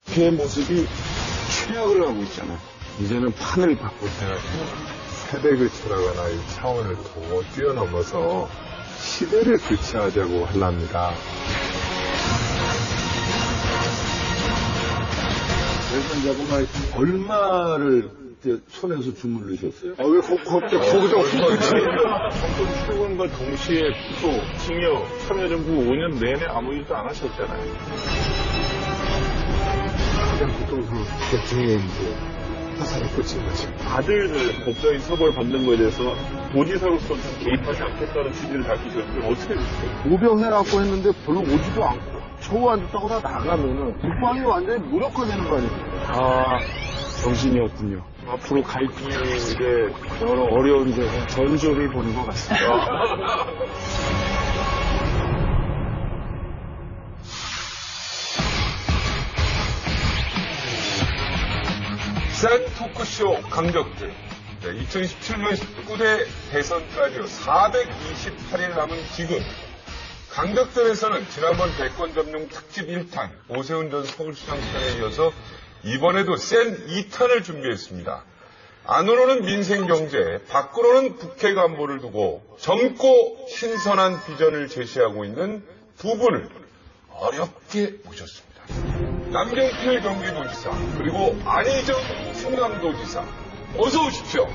국회의 모습이 최악을 하고 있잖아요. 이제는 판을 바꿀 때가 세대를 철학하나 이 차원을 더 뛰어넘어서 시대를 교체하자고 하랍니다. 대선자분이 얼마를 손에서 주물르셨어요? 왜 거기다 정권 출근과 동시에 또 징역, 참여정부 5년 내내 아무 일도 안 하셨잖아요. 가장 고통스러운 계층에 이제 화살이 꽂힌 거죠. 아들을 법정에 처벌 받는 거에 대해서 도지사로서 좀 개입하지 않겠다는 취지를 밝히셨는데 어떻게 됐어요? 모병해갖고 했는데 별로 오지도 않고 처우 안 좋다고 다 나가면은 국방이 완전히 무력화되는 거 아니에요? 정신이었군요. 앞으로 갈 길에 여러 어려운 데서 전조를 보는 것 같습니다. 싼 토크쇼 강적들. 2017년 19대 대선까지 428일 남은 지금 강적들에서는 지난번 대권 점령 특집 1탄 오세훈 전 서울시장 편에 이어서 이번에도 센 2탄을 준비했습니다. 안으로는 민생경제, 밖으로는 국회 간보를 두고 젊고 신선한 비전을 제시하고 있는 두 분을 어렵게 모셨습니다. 남경필 경기도지사, 그리고 안희정 충남도지사, 어서 오십시오.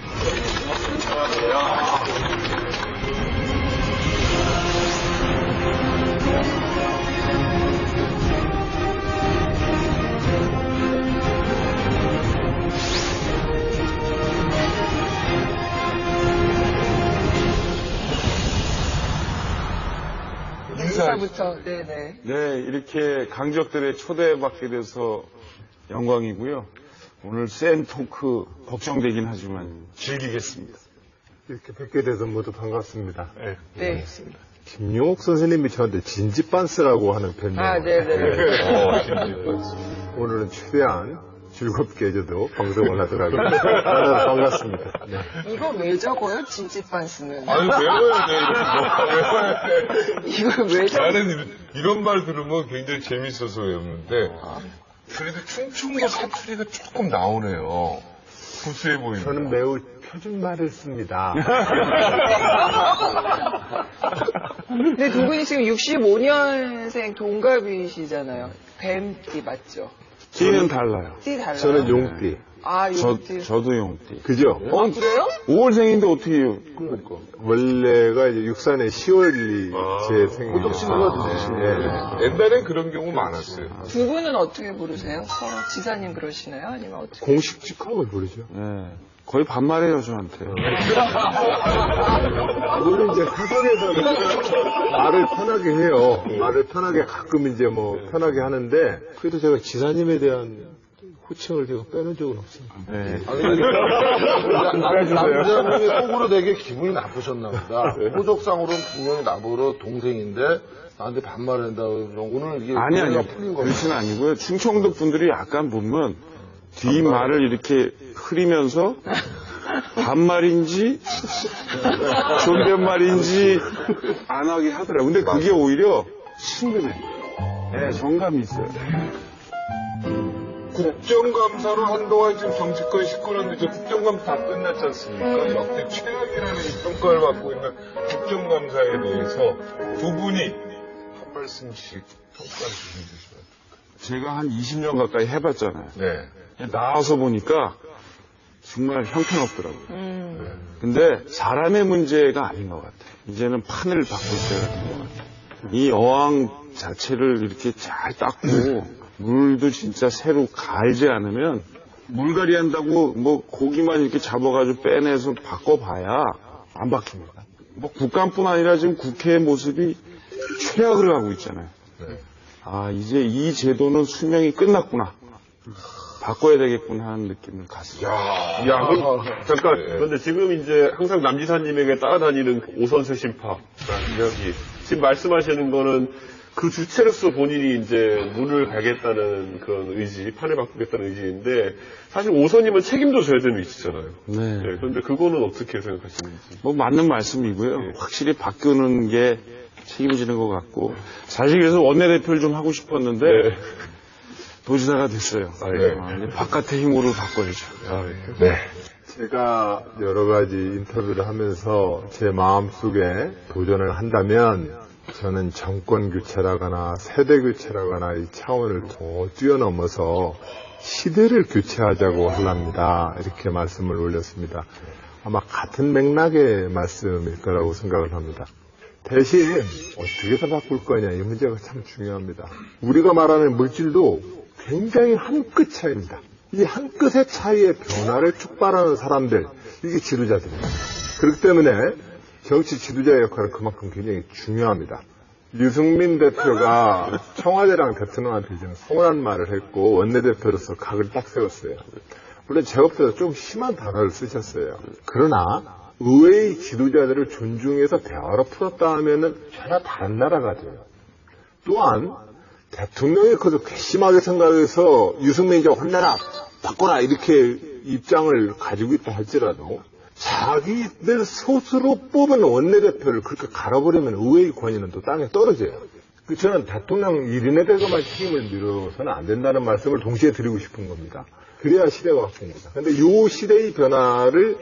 인사부터, 네네. 네, 이렇게 강적들의 초대받게 돼서 영광이고요. 오늘 센 토크 걱정되긴 하지만 즐기겠습니다. 이렇게 뵙게 돼서 모두 반갑습니다. 네. 김용옥 선생님이 저한테 진지반스라고 하는 별명을 네네네. 오늘은 최대한 즐겁게 해줘도 방송을 하더라고요. 만나서 반갑습니다. 네. 이거 왜 적어요? 진지반스는. 아니, 외워야 돼. 이걸 왜 적어요? 나는 이런 말 들으면 굉장히 재밌어서 외우는데, 그래도 충청도 사투리가 조금 나오네요. 구수해 보이네요. 저는 매우 표준말을 씁니다. 근데 두 분이 지금 65년생 동갑이시잖아요. 뱀띠 맞죠? 띠는 달라요. 띠 달라요? 저는 용띠. 아, 용띠. 저도 용띠. 그죠? 그래요? 5월생인데 어떻게 그러니까. 원래가 이제 육산의 10월이 제 생일이에요. 호적신고가 옛날엔 그런 경우 많았어요. 두 분은 어떻게 부르세요? 서로 지사님 그러시나요? 아니면 어떻게? 공식 직함을 부르죠. 네, 거의 반말해요, 저한테. 물론 이제 사석에서는 말을 편하게 해요. 말을 편하게 가끔 이제 뭐 편하게 하는데, 그래도 제가 지사님에 대한 호칭을 제가 빼는 적은 없습니다. 네. 남자분이 속으로 되게 기분이 나쁘셨나 보다. 호적상으로는 분명히 나보고 동생인데 나한테 반말한다고 오늘 이게 아니요. 풀린 거예요. 그렇진 아니고요. 충청도 분들이 약간 보면 뒷말을 이렇게 흐리면서 반말인지 존댓말인지 안 하게 하더라고요. 근데 그게 오히려 친근해. 네, 정감이 있어요. 국정감사로 한동안 지금 정치권 식구는데 저 국정감사 다 끝났지 않습니까? 역대 최악이라는 평가를 받고 있는 국정감사에 대해서 두 분이 한 말씀씩 평가를 좀 해주시면. 제가 한 20년 가까이 해봤잖아요. 네. 나와서 보니까 정말 형편없더라고요. 근데 사람의 문제가 아닌 것 같아요. 이제는 판을 바꿀 때가 된 것 같아요. 이 어항 자체를 이렇게 잘 닦고 물도 진짜 새로 갈지 않으면 물갈이 한다고 뭐 고기만 이렇게 잡아가지고 빼내서 바꿔봐야 안 바뀝니다. 뭐 국감뿐 아니라 지금 국회의 모습이 최악을 하고 있잖아요. 아, 이제 이 제도는 수명이 끝났구나. 바꿔야 되겠구나 하는 느낌을 갖습니다. 잠깐. 그런데 지금 이제 항상 남지사님에게 따라다니는 오선수 심파라는 이야기. 지금 말씀하시는 거는 그 주체로서 본인이 이제 문을 가겠다는 그런 의지, 판을 바꾸겠다는 의지인데 사실 오선님은 책임도 져야 되는 위치잖아요. 네. 그런데 그거는 어떻게 생각하시는지. 뭐 맞는 말씀이고요. 확실히 바꾸는 게 책임지는 것 같고 사실 그래서 원내대표를 좀 하고 싶었는데 도지사가 됐어요. 이제 바깥의 힘으로 바꿔야죠. 네. 제가 여러 가지 인터뷰를 하면서 제 마음속에 도전을 한다면 저는 정권 교체라거나 세대 교체라거나 이 차원을 더 뛰어넘어서 시대를 교체하자고 하랍니다. 이렇게 말씀을 올렸습니다. 아마 같은 맥락의 말씀일 거라고 생각을 합니다. 대신 어떻게 해서 바꿀 거냐 이 문제가 참 중요합니다. 우리가 말하는 물질도 굉장히 한 끗 차이입니다. 이 한 끗의 차이의 변화를 촉발하는 사람들, 이게 지도자들입니다. 그렇기 때문에 정치 지도자의 역할은 그만큼 굉장히 중요합니다. 유승민 대표가 청와대랑 대통령한테 이제 서운한 말을 했고 원내대표로서 각을 딱 세웠어요. 물론 제 앞에서 좀 심한 단어를 쓰셨어요. 그러나 의회의 지도자들을 존중해서 대화로 풀었다 하면은 전혀 다른 나라가 돼요. 또한 대통령이 그저 괘씸하게 생각해서 유승민 이제 혼내라, 바꿔라 이렇게 입장을 가지고 있다 할지라도 자기들 스스로 뽑은 원내대표를 그렇게 갈아버리면 의회의 권위는 또 땅에 떨어져요. 저는 대통령 1인에 대해서만 책임을 밀어서는 안 된다는 말씀을 동시에 드리고 싶은 겁니다. 그래야 시대가 바뀝니다. 그런데 이 시대의 변화를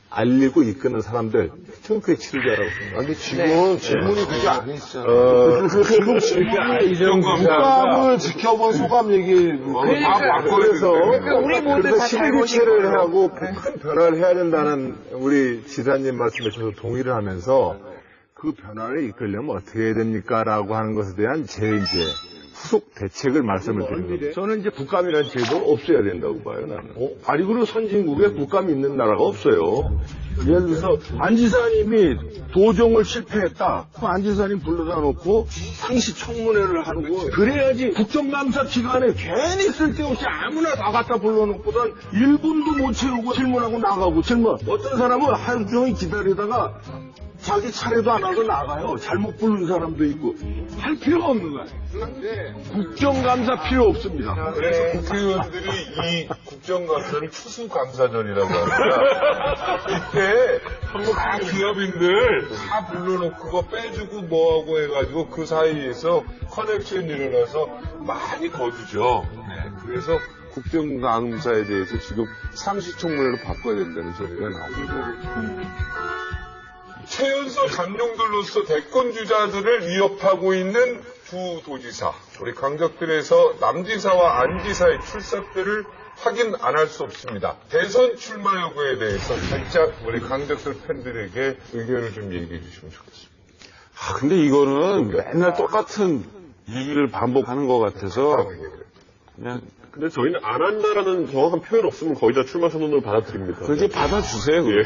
알리고 이끄는 사람들, 저는 그게 지도자라고 생각합니다. 근데 지금은 질문이 그게 아니잖아요. 지금 질문이 국감을 지켜본 소감 얘기 그래서 우리 모두 다 잘못인 실교체를 거예요. 하고 큰 변화를 해야 된다는 우리 지사님 말씀에 저도 동의를 하면서 그 변화를 이끌려면 어떻게 해야 됩니까? 라고 하는 것에 대한 제 이제 후속 대책을 말씀을 드립니다. 저는 이제 국감이라는 제도는 없어야 된다고 봐요, 나는. 아니, 그리고 선진국에 국감이 있는 나라가 없어요. 예를 들어서 안 지사님이 도정을 실패했다. 그럼 안 지사님 불러다 놓고 상시 청문회를 하는 거. 그래야지 국정감사 기간에 괜히 쓸데없이 아무나 다 갖다 불러놓고선 1분도 못 채우고 질문하고 나가고 질문. 어떤 사람은 하루 종일 기다리다가 자기 차례도 안 하고 나가요. 잘못 부른 사람도 있고. 할 필요가 없는 거예요. 국정감사 필요 없습니다. 그래서 국회의원들이 이 국정감사를 추수감사전이라고 합니다. 이때 다 기업인들 다 불러놓고 그거 빼주고 뭐하고 해가지고 그 사이에서 커넥션이 일어나서 많이 거두죠. 그래서 국정감사에 대해서 지금 상시청문회로 바꿔야 된다는 소리가 나오고 최연소 잠룡들로서 대권주자들을 위협하고 있는 두 도지사, 우리 강적들에서 남지사와 안지사의 출사표를 확인 안 할 수 없습니다. 대선 출마 여부에 대해서 살짝 우리 강적들 팬들에게 의견을 좀 얘기해 주시면 좋겠습니다. 근데 이거는 맨날 똑같은 얘기를 반복하는 것 같아서 그냥 근데 저희는 안 한다라는 정확한 표현 없으면 거의 다 출마 선언을 받아들입니다. 그렇게 받아주세요. 그럼.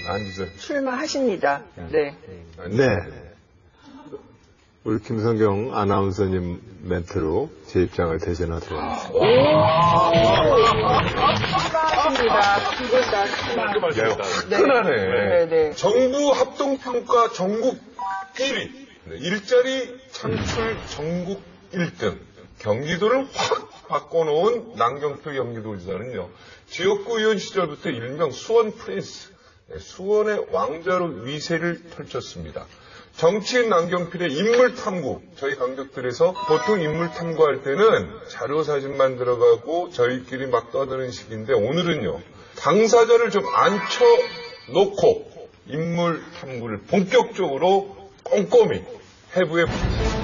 안지사. 출마하십니다. 네. 네. 우리 김성경 아나운서님 멘트로 제 입장을 대신하도록 하겠습니다. 출마하십니다. 화끈하네. 네. 정부 합동평가 전국 1위. 일자리 창출 전국 1등. 경기도를 확 바꿔놓은 남경필 경기도지사는요. 지역구 의원 시절부터 일명 수원 프린스, 수원의 왕자로 위세를 펼쳤습니다. 정치인 남경필의 인물 탐구, 저희 강적들에서 보통 인물 탐구할 때는 자료 사진만 들어가고 저희끼리 막 떠드는 식인데 오늘은요. 당사자를 좀 앉혀놓고 인물 탐구를 본격적으로 꼼꼼히 해부해 보겠습니다.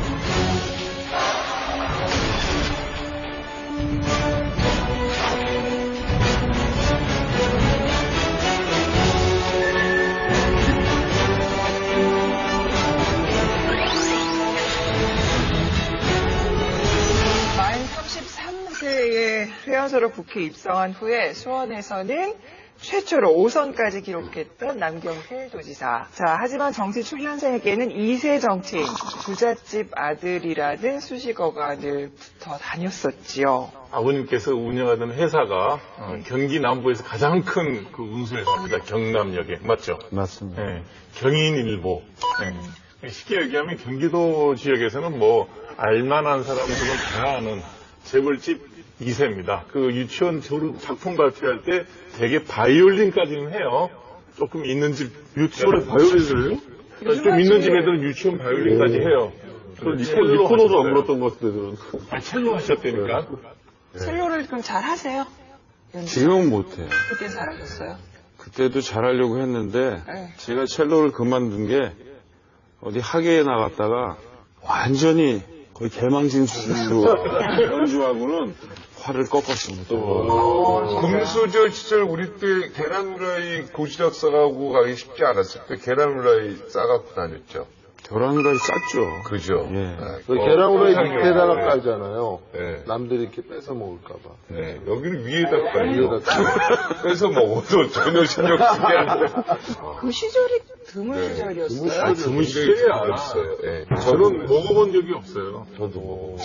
만 33세에 회원서로 국회에 입성한 후에 수원에서는 최초로 5선까지 기록했던 남경필 도지사. 자, 하지만 정치 초년생에게는 2세 정치인, 부잣집 아들이라는 수식어가 늘 붙어 다녔었지요. 아버님께서 운영하던 회사가 경기 남부에서 가장 큰 그 운수회사입니다. 경남역에. 맞죠? 맞습니다. 네. 경인일보. 네. 쉽게 얘기하면 경기도 지역에서는 뭐 알만한 사람들은 다 아는 재벌집 2세입니다. 그 유치원 작품 발표할 때 되게 바이올린까지는 해요. 조금 있는 집 유치원에 바이올린을 해요? 좀 있는 집 애들은 유치원 바이올린까지 해요. 니코노도 안 불었던 것 같은데, 저는. 첼로 하셨다니까. 첼로를 그럼 잘 하세요? 지금은 못해요. 그때 잘하셨어요? 그때도 잘하려고 했는데 네. 제가 첼로를 그만둔 게 어디 학예에 나갔다가 완전히 거의 개망신 수준으로 연주하고는 화를 꺾었습니다. 금수저 시절 우리 때 계란 후라이 도시락싸가고 가기 쉽지 않았을 때 계란 후라이 싸갖고 다녔죠. 계란 후라이 쌌죠. 그죠? 예. 계란 후라이 밑에다가 깔잖아요. 네. 남들이 이렇게 뺏어 먹을까봐. 네. 여기는 위에다 깔요. 그래서 먹어도 전혀 신경 쓰게 안 돼. 그 시절이 드문 시절이었어요? 드문 시절이었어요. 네. 저는 먹어본 적이 없어요. 저도.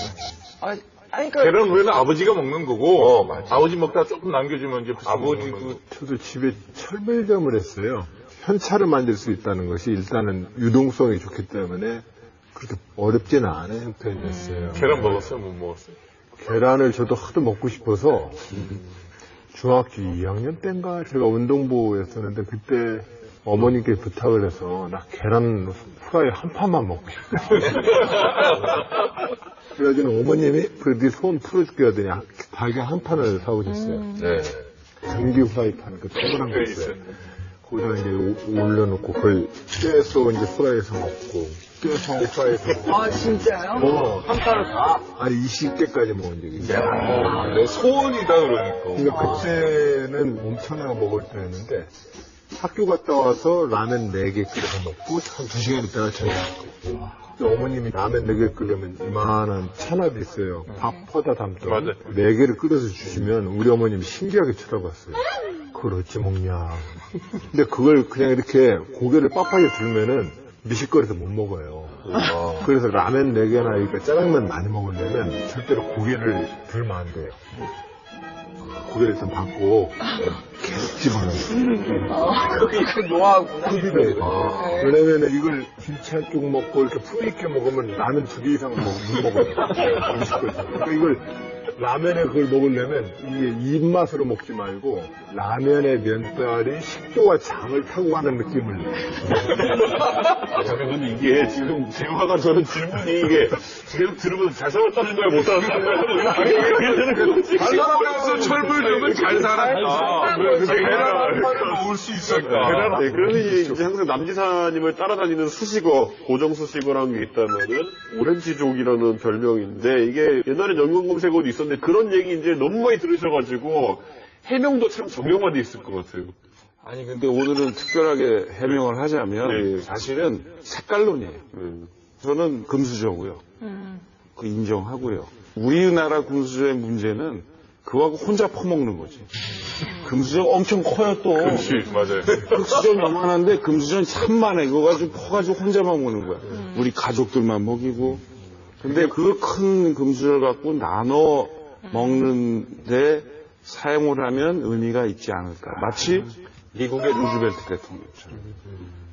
아니, 그러니까 계란 후라이는 아버지가 먹는 거고, 아버지 먹다가 조금 남겨주면 이제 아버지도 저도 집에 철물점을 했어요. 현찰을 만들 수 있다는 것이 일단은 유동성이 좋기 때문에 그렇게 어렵지는 않은 형편이었어요. 계란 먹었어요? 못 먹었어요? 계란을 저도 하도 먹고 싶어서 중학교 2학년 때인가 제가 운동부였었는데 그때 어머니께 부탁을 해서 나 계란 후라이 한 판만 먹고 싶다. 그래가지고 어머님이 네 손 풀어줄게 하더니 달걀 한 판을 사오셨어요. 네. 전기 후라이팬 그 동그란 거 있어요. 거기다 이제 올려놓고 그걸 떼서 이제 후라이에서 먹고 떼서 후라이에서 먹고 아, 진짜요? 한 판을 다 아니 20개까지 먹은 적이 있어요. 내 소원이다, 그러니까. 그러니까 그때는 엄청나게 먹을 때였는데 학교 갔다 와서 라면 4개 끓여서 먹고 한 2시간 있다가 저녁 먹고 어머님이 라면 4개 끓이면 이만한 찬압이 있어요. 밥 퍼다 담던 맞아요. 4개를 끓여서 주시면 우리 어머님이 신기하게 쳐다봤어요. 그걸 어찌 먹냐. 근데 그걸 그냥 이렇게 고개를 빡빡이 들면은 미식거리에서 못 먹어요. 그래서 라면 4개나 그러니까 짜장면 많이 먹으려면 절대로 고개를 들면 안 돼요. 고개를 일단 받고 계속 집어넣어요. 그 노하구나. 왜냐면 이걸 김치 한쪽 먹고 이렇게 푸 있게 먹으면 라면 2개 이상 못 먹어요. 그러니까 이걸 라면에 그걸 먹으려면 이게 입맛으로 먹지 말고 라면의 면발이 식도와 장을 타고 가는 느낌을 잠깐만, 이게 지금 대화가 저는 질문이 이게 계속 들으면서 잘 살았다는 거야, 못 살았다는 거야? 잘 살았어, 철물점은 잘 살았다. 계란 한 판을 먹을 수 있었다. 네, 그러면 이제 항상 남지사님을 따라다니는 수식어, 고정 수식어라는 게 있다면은 오렌지족이라는 별명인데 이게 옛날에 연관 검색어도 있었는데 그런 얘기 이제 너무 많이 들으셔가지고 해명도 참 정형화돼 있을 것 같아요. 아니 근데 오늘은 특별하게 해명을 하자면 네. 사실은 색깔론이에요. 저는 금수저고요. 그 인정하고요. 우리나라 금수저의 문제는 그거하고 혼자 퍼먹는 거지. 금수저가 엄청 커요 또. 그렇지, 맞아요. 흑수저 요만한데 금수저는 참만해. 그거 가지고 퍼가지고 혼자만 먹는 거야. 우리 가족들만 먹이고. 근데 그 큰 금수저를 갖고 나눠 먹는데 사용을 하면 의미가 있지 않을까. 마치 미국의 루즈벨트 대통령처럼.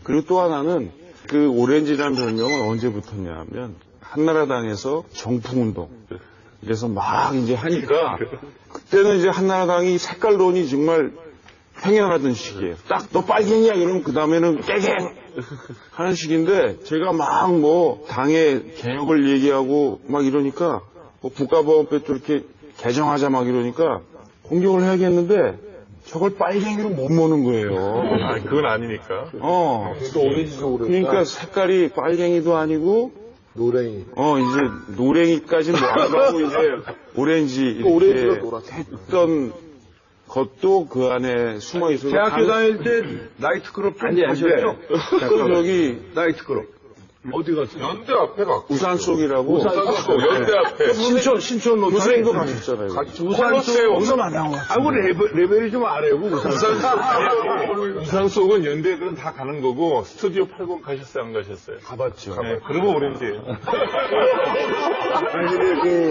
그리고 또 하나는 그 오렌지라는 별명은 언제 붙었냐 하면 한나라당에서 정풍운동. 이래서 막 이제 하니까 그때는 이제 한나라당이 색깔론이 정말 횡행하던 시기예요. 딱 너 빨갱이야 그러면 그 다음에는 깨갱 하는 식인데 제가 막 뭐 당의 개혁을 얘기하고 막 이러니까 뭐 국가보안법도 이렇게 개정하자 막 이러니까 공격을 해야겠는데 저걸 빨갱이로 못 모는 거예요. 아, 그건 아니니까. 또 오렌지색으로 그러니까 색깔이 빨갱이도 아니고 노랭이. 이제 노랭이까지 뭐 안 가고 이제 오렌지 이렇게 오렌지가 노랗다. 했던 것도 그 안에 숨어 있어서 대학교 다닐 때 나이트클럽 좀 하셨죠? 그 여기 나이트클럽. 어디 갔어요? 연대 앞에 갔고. 우산 속이라고 연대 앞에. 신촌 로타리. 무생도 가셨잖아요. 우산 속 거기서 만나고. 아이고 레벨이 좀 아래고 우산 속. 우산 속은 연대 애들은 다 가는 거고, 스튜디오 80 가셨어요, 안 가셨어요? 가봤죠. 네, 그러고 오렌지예요. 아니, 근데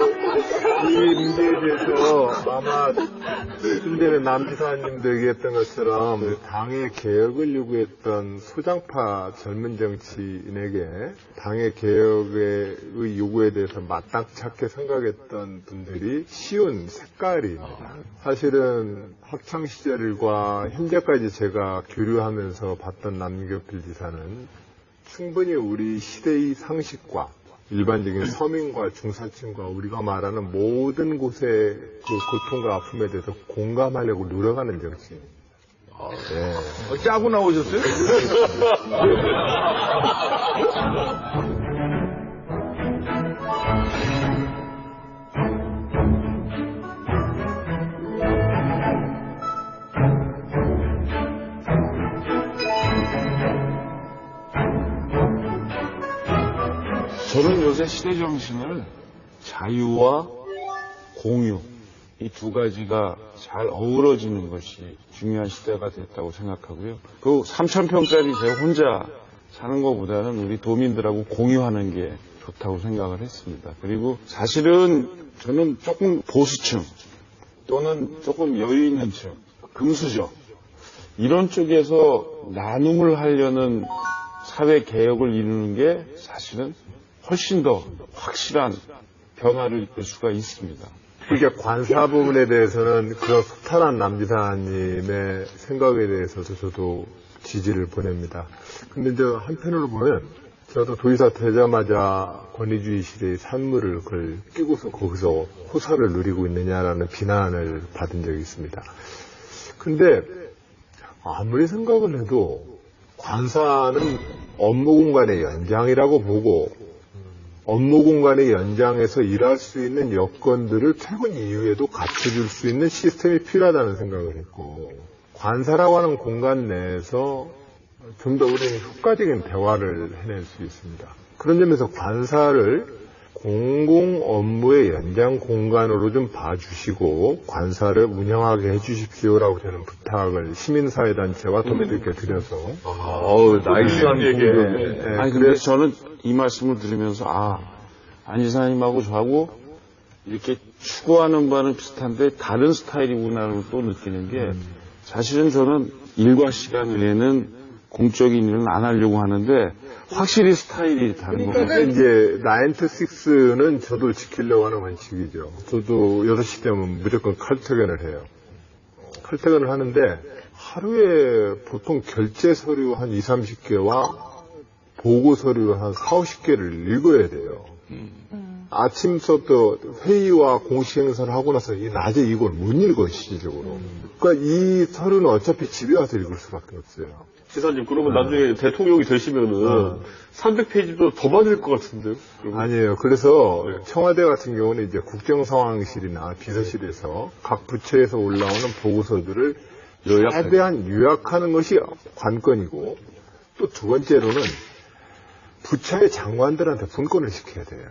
이 문제에 대해서 아마 그때는 남지사님도 얘기했던 것처럼 당의 개혁을 요구했던 소장파 젊은 정치인에게 당의 개혁의 요구에 대해서 마땅찮게 생각했던 분들이 씌운 색깔입니다. 사실은 학창 시절과 현재까지 제가 교류하면서 봤던 남경필 지사는 충분히 우리 시대의 상식과 일반적인 서민과 중산층과 우리가 말하는 모든 곳의 그 고통과 아픔에 대해서 공감하려고 노력하는 정치인. 짜고 나오셨어요? 저는 요새 시대 정신을 자유와 공유, 이 두 가지가 잘 어우러지는 것이 중요한 시대가 됐다고 생각하고요. 그 3,000평짜리 제가 혼자 사는 것보다는 우리 도민들하고 공유하는 게 좋다고 생각을 했습니다. 그리고 사실은 저는 조금 보수층 또는 조금 여유 있는 층, 금수저 이런 쪽에서 나눔을 하려는 사회 개혁을 이루는 게 사실은 훨씬 더 확실한 변화를 이끌 수가 있습니다. 그러니까 관사 부분에 대해서는 그런 소탈한 남지사님의 생각에 대해서도 저도 지지를 보냅니다. 근데 이제 한편으로 보면 저도 도의사 되자마자 권위주의 시대의 산물을 그걸 끼고서 거기서 호사를 누리고 있느냐라는 비난을 받은 적이 있습니다. 근데 아무리 생각을 해도 관사는 업무 공간의 연장이라고 보고 업무 공간의 연장에서 일할 수 있는 여건들을 퇴근 이후에도 갖춰줄 수 있는 시스템이 필요하다는 생각을 했고 관사라고 하는 공간 내에서 좀 더 우리는 효과적인 대화를 해낼 수 있습니다. 그런 점에서 관사를 공공 업무의 연장 공간으로 좀 봐주시고 관사를 운영하게 해주십시오라고 저는 부탁을 시민사회단체와 도민들께 드려서 나이스한 얘기예요. 아니 근데 저는 이 말씀을 들으면서 안 지사님하고 저하고 이렇게 추구하는 바는 비슷한데 다른 스타일이구나를 또 느끼는 게 사실은 저는 일과 시간 외에는 공적인 일은 안 하려고 하는데 확실히 스타일이 다른 것 같아요. 이제 9to6는 저도 지키려고 하는 원칙이죠. 저도 6시 되면 무조건 칼퇴근을 해요. 칼퇴근을 하는데 하루에 보통 결제 서류 한 20, 30개와 보고 서류 한 4, 50개를 읽어야 돼요. 아침 수업도 회의와 공식 행사를 하고 나서 이 낮에 이걸 못 읽어, 실질적으로. 그러니까 이 서류는 어차피 집에 와서 읽을 수밖에 없어요. 지사님, 그러면 나중에 대통령이 되시면은 300페이지도 더 받을 것 같은데요? 아니에요. 그래서 청와대 같은 경우는 이제 국정상황실이나 비서실에서 각 부처에서 올라오는 보고서들을 최대한 요약하는 것이 관건이고 또 두 번째로는 부처의 장관들한테 분권을 시켜야 돼요.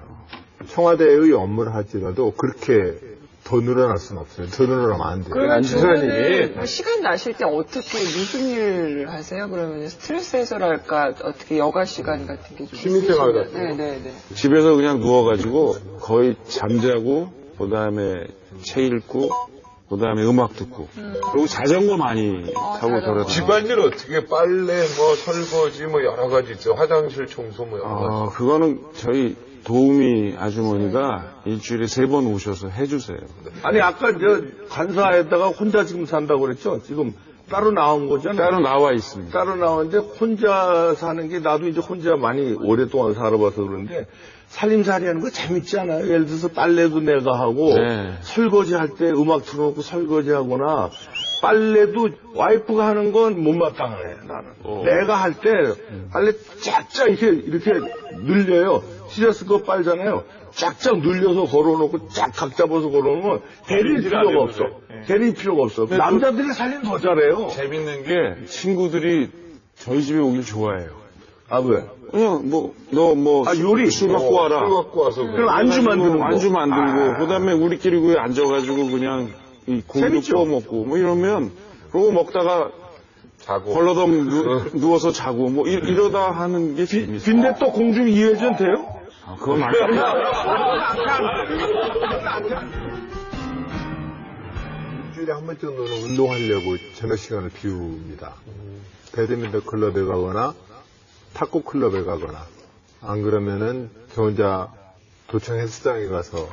청와대의 업무를 할지라도 그렇게 더 늘어날 수는 없어요. 더 늘어나면 안 돼요. 그러면 주변에 시간 나실 때 어떻게 무슨 일을 하세요? 그러면 스트레스 해소랄까 어떻게 여가 시간 같은 게 좀 취미생활 같은 거. 네네네. 집에서 그냥 누워가지고 거의 잠자고 그다음에 책 읽고 그다음에 음악 듣고 그리고 자전거 많이 타고 돌아다니고. 집안일 어떻게 빨래 뭐 설거지 뭐 여러 가지 있죠. 화장실 청소 뭐 여러 가지. 그거는 저희 도우미 아주머니가 일주일에 3번 오셔서 해주세요. 아니 아까 저 관사에다가 혼자 지금 산다고 그랬죠? 지금 따로 나온 거잖아요. 따로 나와 있습니다. 따로 나왔는데 혼자 사는 게 나도 이제 혼자 많이 오랫동안 살아봐서 그런데 살림살이 하는 거 재밌지 않아요? 예를 들어서 빨래도 내가 하고 설거지 할 때 음악 틀어놓고 설거지 하거나 빨래도 와이프가 하는 건 못마땅해 나는. 내가 할 때 빨래 쫙쫙 이렇게 늘려요. 시저스 거 빨잖아요. 쫙쫙 늘려서 걸어놓고 쫙 각 잡아서 걸어놓으면 데릴 필요가 없어. 데릴 필요가 없어. 남자들이 살림 더 잘해요. 재밌는 게 친구들이 저희 집에 오길 좋아해요. 아 왜? 그냥 너 요리 술 갖고 와라. 술 갖고 와서 그럼 안주 만드는 거. 안주 만들고 그다음에 우리끼리 그 앉아가지고 그냥 이 고기도 구워 먹고 뭐 이러면 그러고 먹다가 자고 걸러덩 누워서 자고 뭐 이러다 하는 게 재밌어요. 빈대떡 공중 2회전 돼요? 그건 말이야. 일주일에 한 번 정도는 운동하려고 저녁 시간을 비웁니다. 배드민턴 클럽에 가거나 탁구 클럽에 가거나 안 그러면은 저 혼자 도청 헬스장에 가서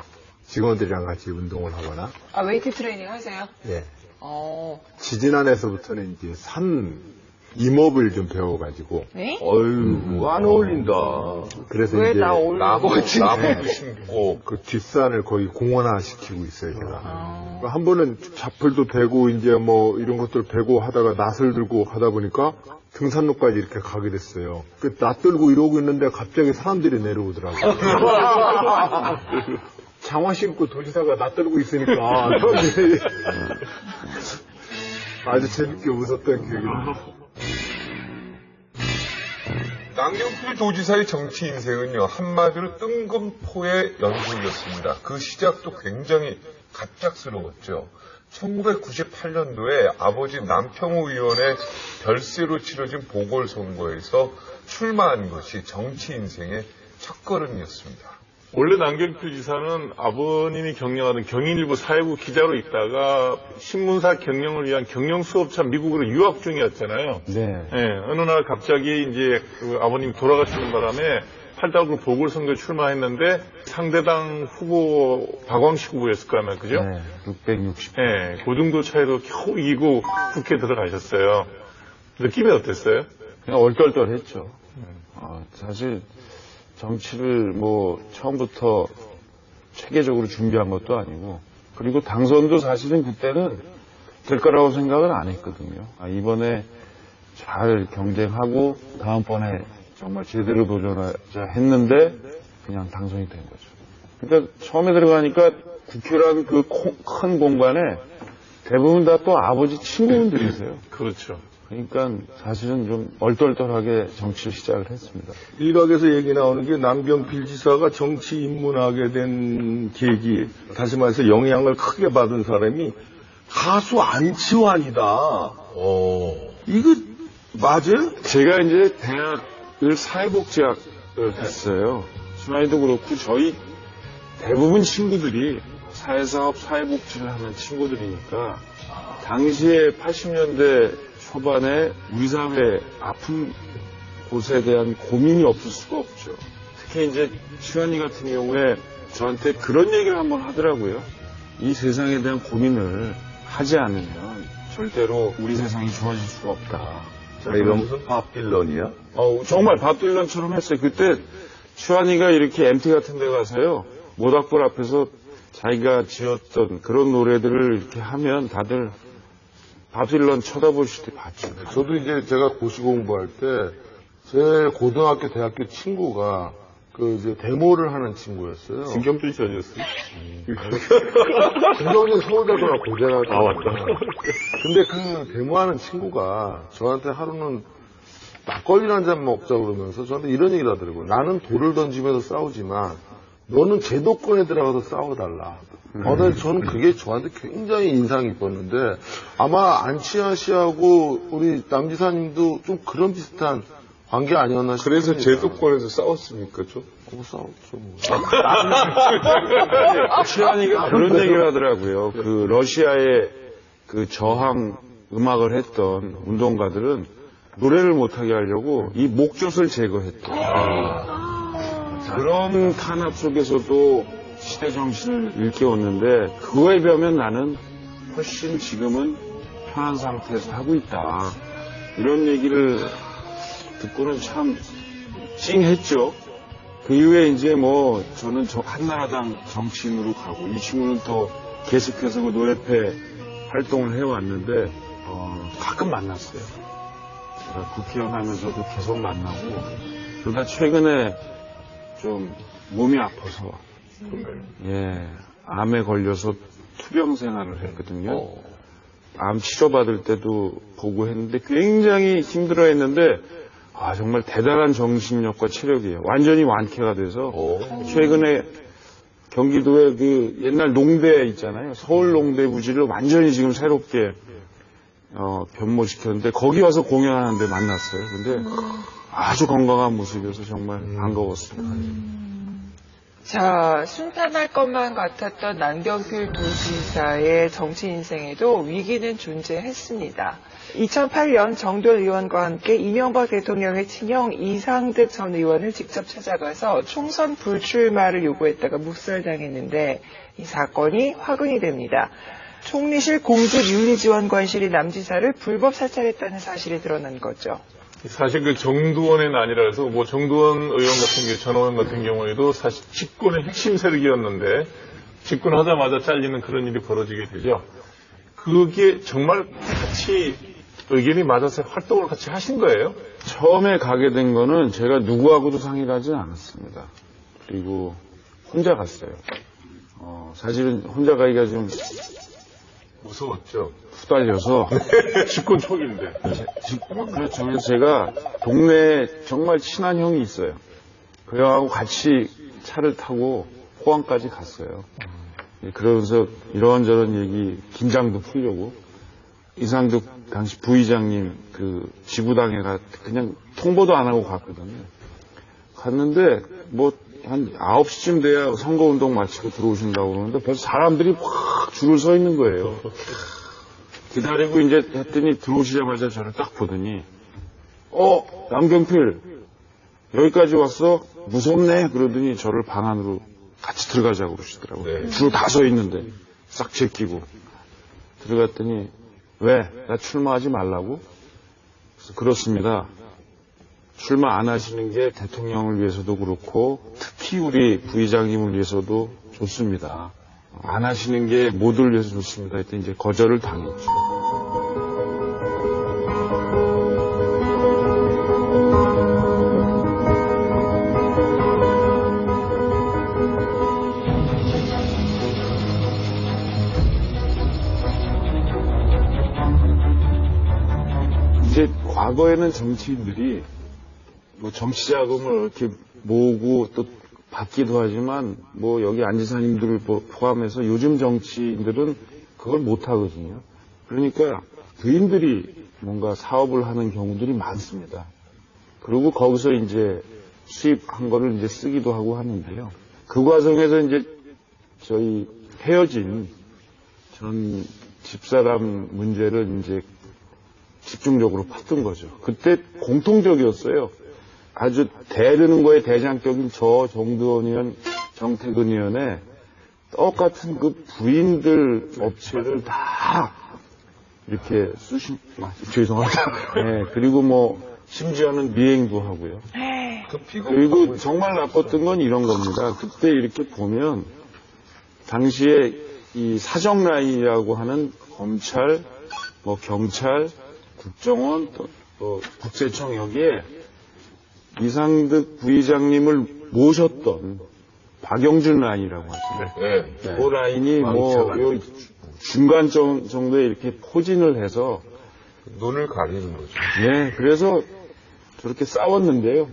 직원들이랑 같이 운동을 하거나. 아, 웨이트 트레이닝 하세요? 예. 지지난해서부터는 지지난해서부터는 이제 산 임업을 좀 배워가지고. 네? 어휴, 안 어울린다. 그래서 왜 이제 나 올라고 나무도 심고 그 뒷산을 거의 공원화 시키고 있어요, 제가. 한 번은 자풀도 베고 이제 뭐 이런 것들 베고 하다가 낫을 들고 하다 보니까 등산로까지 이렇게 가게 됐어요. 그 낫 들고 이러고 있는데 갑자기 사람들이 내려오더라고요. 장화 신고 도지사가 낫 들고 있으니까 사람들이 아주 재밌게 웃었던 기억이 나요. 남경필 도지사의 정치 인생은요, 한마디로 뜬금포의 연속이었습니다. 그 시작도 굉장히 갑작스러웠죠. 1998년도에 아버지 남평우 의원의 별세로 치러진 보궐선거에서 출마한 것이 정치 인생의 첫걸음이었습니다. 원래 남경필 지사는 아버님이 경영하던 경인일보 사회부 기자로 있다가 신문사 경영을 위한 경영 수업차 미국으로 유학 중이었잖아요. 네. 예, 어느 날 갑자기 이제 그 아버님이 돌아가시는 바람에 8.19 보궐선거에 출마했는데 상대당 후보 박광식 후보였을 거 아니에요, 그죠? 네, 660. 예, 그 정도 차이로 겨우 이기고 국회에 들어가셨어요. 느낌이 어땠어요? 그냥 얼떨떨했죠. 사실 정치를 뭐 처음부터 체계적으로 준비한 것도 아니고, 그리고 당선도 사실은 그때는 될 거라고 생각은 안 했거든요. 이번에 잘 경쟁하고 다음번에 정말 제대로 도전하자 했는데 그냥 당선이 된 거죠. 그러니까 처음에 들어가니까 국회라는 그 큰 공간에 대부분 다 또 아버지 친구분들이세요. 그렇죠. 그러니까 사실은 좀 얼떨떨하게 정치를 시작을 했습니다. 일각에서 얘기 나오는 게 남경필 지사가 정치 입문하게 된 계기, 다시 말해서 영향을 크게 받은 사람이 가수 안치환이다. 이거 맞아요? 제가 이제 대학을 사회복지학을 했어요. 수나이도 그렇고 저희 대부분 친구들이 사회사업, 사회복지를 하는 친구들이니까 당시에 80년대 초반에 우리 사회 아픈 곳에 대한 고민이 없을 수가 없죠. 특히 이제 치환이 같은 경우에 저한테 그런 얘기를 한번 하더라고요. 이 세상에 대한 고민을 하지 않으면 절대로 우리 세상이 좋아질 수가 없다. 이건 무슨 밥 딜런이야? 정말 밥 딜런처럼 했어요. 그때 치환이가 이렇게 MT 같은 데 가서요, 모닥불 앞에서 자기가 지었던 그런 노래들을 이렇게 하면 다들 밥 딜런 쳐다보실 때 봤죠. 저도 이제 제가 고시 공부할 때 제 고등학교, 대학교 친구가 그 이제 데모를 하는 친구였어요. 김경준 씨 아니었어요? 김경준 서울대학교나 고대학교. 맞다. 근데 그 데모하는 친구가 저한테 하루는 막걸리 한 잔 먹자 그러면서 저한테 이런 얘기를 하더라고요. 나는 돌을 던지면서 싸우지만 너는 제도권에 들어가서 싸워달라. 저는 그게 저한테 굉장히 인상이 깊었는데, 아마 안치환 씨하고 우리 남지사님도 좀 그런 비슷한 관계 아니었나 싶습니다. 그래서 제도권에서 싸웠습니까, 좀? 싸웠죠. 뭐. 치환이가 그런 얘기를 하더라고요. 그 러시아의 그 저항 음악을 했던 운동가들은 노래를 못하게 하려고 이 목젖을 제거했대. 그런 탄압 속에서도 시대 정신을 일깨웠는데, 그거에 비하면 나는 훨씬 지금은 편한 상태에서 하고 있다. 이런 얘기를 듣고는 참 찡했죠. 그 이후에 이제 뭐 저는 한나라당 정치인으로 가고, 이 친구는 또 계속해서 그 노래패 활동을 해왔는데 가끔 만났어요. 제가 국회의원 하면서도 계속 만나고, 그러다 최근에 좀 몸이 아파서 암에 걸려서 투병 생활을 했거든요. 암 치료받을 때도 보고 했는데 굉장히 힘들어했는데, 정말 대단한 정신력과 체력이에요. 완전히 완쾌가 돼서 최근에 경기도에 그 옛날 농대 있잖아요. 서울 농대 부지를 완전히 지금 새롭게 변모시켰는데, 거기 와서 공연하는데 만났어요. 근데 아주 건강한 모습이어서 정말 반가웠습니다. 자, 순탄할 것만 같았던 남경필 도지사의 정치 인생에도 위기는 존재했습니다. 2008년 정돈 의원과 함께 이명박 대통령의 친형 이상득 전 의원을 직접 찾아가서 총선 불출마를 요구했다가 묵살당했는데 이 사건이 화근이 됩니다. 총리실 공직윤리지원관실이 남 지사를 불법 사찰했다는 사실이 드러난 거죠. 사실 그 정두원의 난이라서 뭐 정두원 의원 같은 경우, 전 의원 같은 경우에도 사실 집권의 핵심 세력이었는데 집권하자마자 잘리는 그런 일이 벌어지게 되죠. 그게 정말 같이 의견이 맞아서 활동을 같이 하신 거예요? 처음에 가게 된 거는 제가 누구하고도 상의를 하지 않았습니다. 그리고 혼자 갔어요. 사실은 혼자 가기가 좀 무서웠죠. 후달려서 집권 초기인데. 그렇죠. 그래서 제가 동네에 정말 친한 형이 있어요. 그 형하고 같이 차를 타고 포항까지 갔어요. 그러면서 이런저런 얘기, 긴장도 풀려고. 이상득 당시 부의장님 그 지부당에 그냥 통보도 안 하고 갔거든요. 갔는데 뭐 한 9시쯤 돼야 선거운동 마치고 들어오신다고 그러는데 벌써 사람들이 확 줄을 서 있는 거예요. 기다리고 이제 했더니 들어오시자마자 저를 딱 보더니 남경필 여기까지 왔어? 무섭네? 그러더니 저를 방 안으로 같이 들어가자고 그러시더라고요. 줄 다 서 있는데 싹 제끼고 들어갔더니 왜? 나 출마하지 말라고? 그래서 그렇습니다. 출마 안 하시는 게 대통령을 위해서도 그렇고 특히 우리 부의장님을 위해서도 좋습니다. 안 하시는 게 모두를 위해서 좋습니다. 했더니 이제 거절을 당했죠. 이제 과거에는 정치인들이 뭐 정치 자금을 이렇게 모으고 또 받기도 하지만 뭐 여기 안 지사님들을 포함해서 요즘 정치인들은 그걸 못 하거든요. 그러니까 부인들이 뭔가 사업을 하는 경우들이 많습니다. 그리고 거기서 이제 수입한 거를 이제 쓰기도 하고 하는데요. 그 과정에서 이제 저희 헤어진 전 집사람 문제를 이제 집중적으로 팠던 거죠. 그때 공통적이었어요. 아주 대르는 거에 대장격인 저 정두원 의원, 정태근 의원의 똑같은 그 부인들 업체를 다 이렇게 죄송합니다. 네, 그리고 뭐 심지어는 미행도 하고요. 그리고 정말 나빴던 건 이런 겁니다. 그때 이렇게 보면 당시에 이 사정 라인이라고 하는 검찰, 뭐 경찰, 국정원, 또 국세청 여기에 이상득 부의장님을 모셨던 박영준 라인이라고 하죠. 그 라인이 뭐 요 중간 정도에 이렇게 포진을 해서 눈을 가리는 거죠. 네, 그래서 저렇게 싸웠는데요.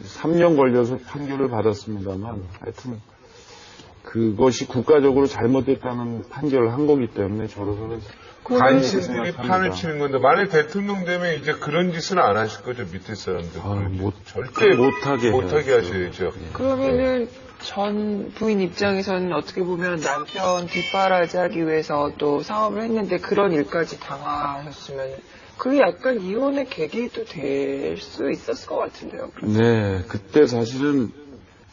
3년 걸려서 판결을 받았습니다만 하여튼 그것이 국가적으로 잘못됐다는 판결을 한 거기 때문에 저로서는 간신들이 판을 치는 건데 만약 대통령 되면 이제 그런 짓은 안 하실 거죠. 밑에 사람들. 절대 못하게 하셔야죠. 그러면은 전 부인 입장에서는 어떻게 보면 남편 뒷바라지하기 위해서 또 사업을 했는데 그런 일까지 당하셨으면 그게 약간 이혼의 계기도 될 수 있었을 것 같은데요. 네, 그때 사실은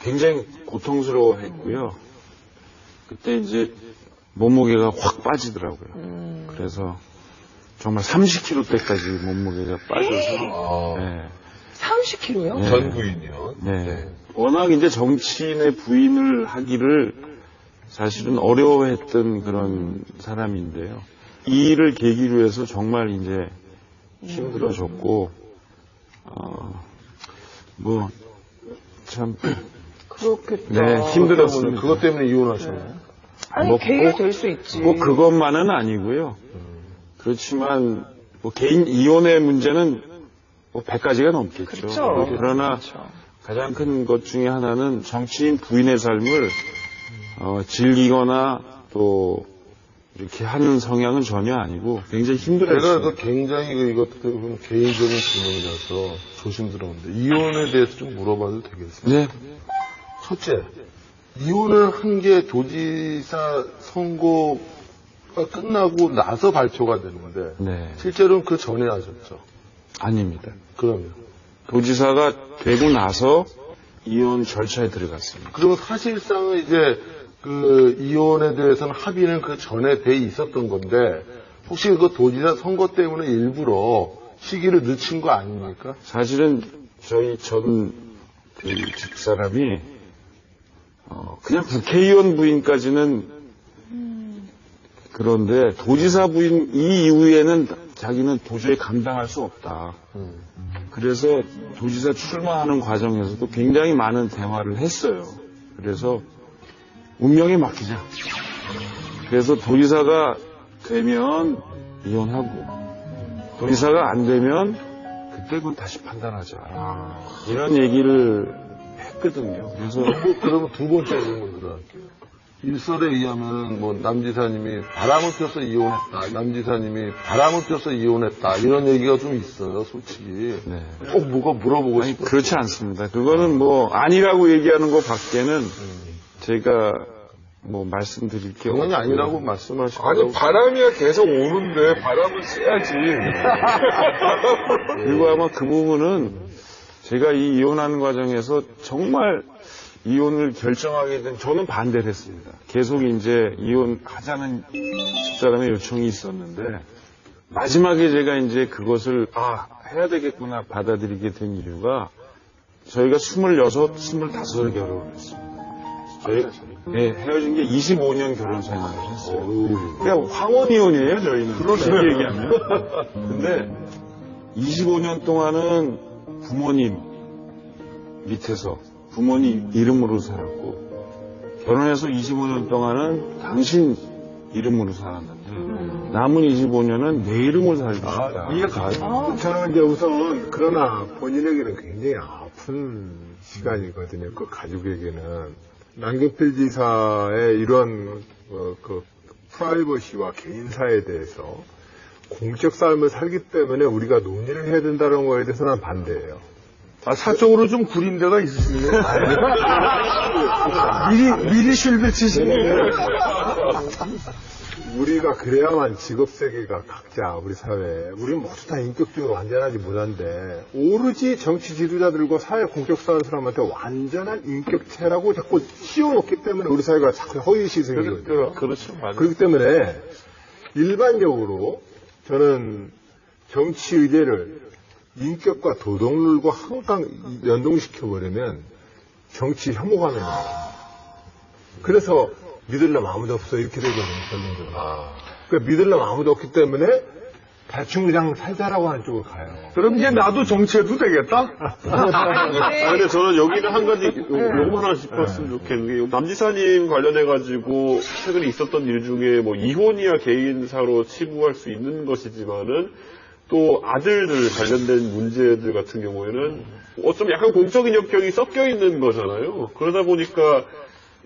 굉장히 고통스러워했고요. 그때 이제 몸무게가 확 빠지더라고요. 그래서 정말 30kg대까지 몸무게가 빠져서. 네. 30kg요? 네. 전 부인이요. 네. 워낙 이제 정치인의 부인을 하기를 사실은 어려워했던 그런 사람인데요. 이 일을 계기로 해서 정말 이제 힘들어졌고, 뭐, 참. 그렇겠다. 네, 힘들었습니다. 그것 때문에 이혼하셨나요? 아니, 계기가 될 수 있지. 뭐 그것만은 아니고요. 그렇지만 뭐 개인 이혼의 문제는 뭐 100가지가 넘겠죠. 그렇죠. 그러나 그렇죠. 가장 큰 것 중에 하나는 정치인 부인의 삶을 즐기거나 또 이렇게 하는 성향은 전혀 아니고 굉장히 힘들었어요. 제가 굉장히 이것도 보면 개인적인 질문이라서 조심스러운데 이혼에 대해서 좀 물어봐도 되겠어요? 네. 첫째, 이혼을 한 게 도지사 선거가 끝나고 나서 발표가 됐는데 네. 실제로는 그 전에 하셨죠. 아닙니다. 그러면 도지사가 되고 나서 이혼 절차에 들어갔습니다. 그러면 사실상은 이제 그 이혼에 대해서는 합의는 그 전에 돼 있었던 건데 혹시 그 도지사 선거 때문에 일부러 시기를 늦춘 거 아닙니까? 사실은 저희 전 집사람이 그냥 국회의원 부인까지는 그런데 도지사 부인 이 이후에는 자기는 도저히 감당할 수 없다. 그래서 도지사 출마하는 과정에서도 굉장히 많은 대화를 했어요. 그래서 운명에 맡기자. 그래서 도지사가 되면 이혼하고 도지사가 안 되면 그때 그건 다시 판단하자. 이런 얘기를 했거든요. 그래서 그러면 두 번째 질문 들어갈게요. 일설에 의하면 뭐 남지사님이 바람을 펴서 이혼했다. 남지사님이 바람을 펴서 이혼했다. 이런 얘기가 좀 있어요, 솔직히. 네. 꼭 뭐가 물어보고 아니, 싶어요. 그렇지 않습니다. 그거는 뭐 아니라고 얘기하는 것 밖에는 제가 뭐 말씀드릴 게 당연히 없고요. 아니라고 말씀하시고. 아니, 바람이야 계속 오는데 바람을 쐬야지. 그리고 아마 그 부분은 제가 이 이혼하는 과정에서 정말 이혼을 결정하게 된 저는 반대를 했습니다. 계속 이제 이혼하자는 집사람의 요청이 있었는데 마지막에 제가 이제 그것을 해야 되겠구나 받아들이게 된 이유가 저희가 26, 25에 결혼을 했습니다. 네, 헤어진 게 25년 결혼 생활을 했어요. 그냥 황혼이혼이에요, 저희는. 그렇게 얘기하면. 근데 25년 동안은 부모님 밑에서 부모님 이름으로 살았고 결혼해서 25년 동안은 당신 이름으로 살았는데 남은 25년은 내 이름으로 살고 싶다. 이해가 저는 이제 우선 그러나 본인에게는 굉장히 아픈 시간이거든요. 그 가족에게는. 남경필 지사의 이런 그 프라이버시와 개인사에 대해서 공적 삶을 살기 때문에 우리가 논의를 해야 된다는 거에 대해서 는 반대예요. 사적으로 좀 구린 데가 있으시네요. 미리 실드 치시네요. 우리가 그래야만 직업세계가 각자 우리 사회에 우리 모두 다 인격적으로 완전하지 못한데 오로지 정치 지도자들과 사회 공격사하는 사람한테 완전한 인격체라고 자꾸 씌워놓기 때문에 우리 사회가 자꾸 허위시설이 거든요. 그렇죠. 맞아요. 그렇기 때문에 일반적으로 저는 정치 의제를 인격과 도덕률과 항상 연동시켜버리면 정치 혐오가 됩니다. 그래서 믿을 놈 아무도 없어 이렇게 되거든요. 결론적으로. 그러니까 믿을 놈 아무도 없기 때문에 대충 그냥 살자라고 하는 쪽으로 가요. 그럼 이제 나도 정치해도 되겠다? 근데 저는 여기는 한 가지 요거 하나 짚었으면 좋겠는 게 남지사님 관련해가지고 최근에 있었던 일 중에 뭐 이혼이야 개인사로 치부할 수 있는 것이지만은 또 아들들 관련된 문제들 같은 경우에는 어쩜 약간 공적인 역경이 섞여 있는 거잖아요. 그러다 보니까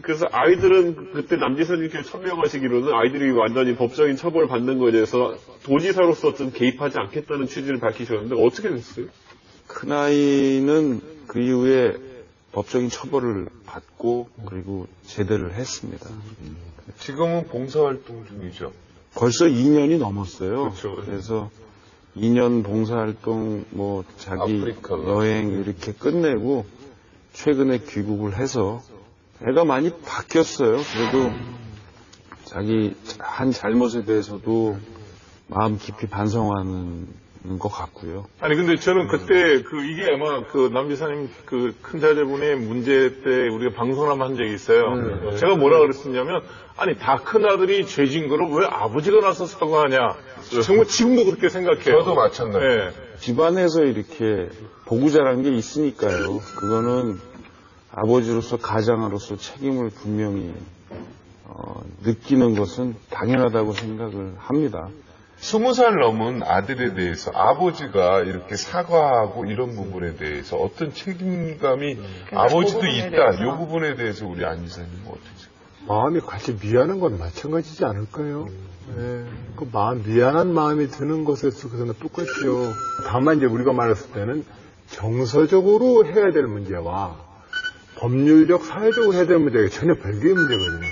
그래서 아이들은 그때 남지사님께 천명하시기로는 아이들이 완전히 법적인 처벌을 받는 거에 대해서 도지사로서 좀 개입하지 않겠다는 취지를 밝히셨는데 어떻게 됐어요? 큰아이는 그 이후에 법적인 처벌을 받고 그리고 제대를 했습니다. 지금은 봉사활동 중이죠. 벌써 2년이 넘었어요. 그렇죠. 그래서 2년 봉사활동 뭐 자기 아프리카. 여행 이렇게 끝내고 최근에 귀국을 해서 애가 많이 바뀌었어요. 그래도 자기 한 잘못에 대해서도 마음 깊이 반성하는 것 같고요. 아니 근데 저는 그때 이게 아마 그 남지사님 그 큰 자제분의 문제 때 우리가 방송을 한번 한 적이 있어요. 제가 뭐라 그랬었냐면 아니 다 큰 아들이 죄진 거를 왜 아버지가 나서 사과하냐. 정말 지금도 그렇게 생각해요. 저도 마찬가지. 네. 집안에서 이렇게 보고 자란 게 있으니까요. 그거는 아버지로서 가장으로서 책임을 분명히 느끼는 것은 당연하다고 생각을 합니다. 20살 넘은 아들에 대해서 아버지가 이렇게 사과하고 이런 부분에 대해서 어떤 책임감이 아버지도 그 부분에 있다. 대해서. 이 부분에 대해서 우리 안 지사님은 어떻게 생각해요? 마음이 같이 미안한 건 마찬가지지 않을까요? 네. 그 미안한 마음이 드는 것에 있어서는 똑같죠. 다만 이제 우리가 말했을 때는 정서적으로 해야 될 문제와 법률적, 사회적으로 해야 될 문제가 전혀 별개의 문제거든요.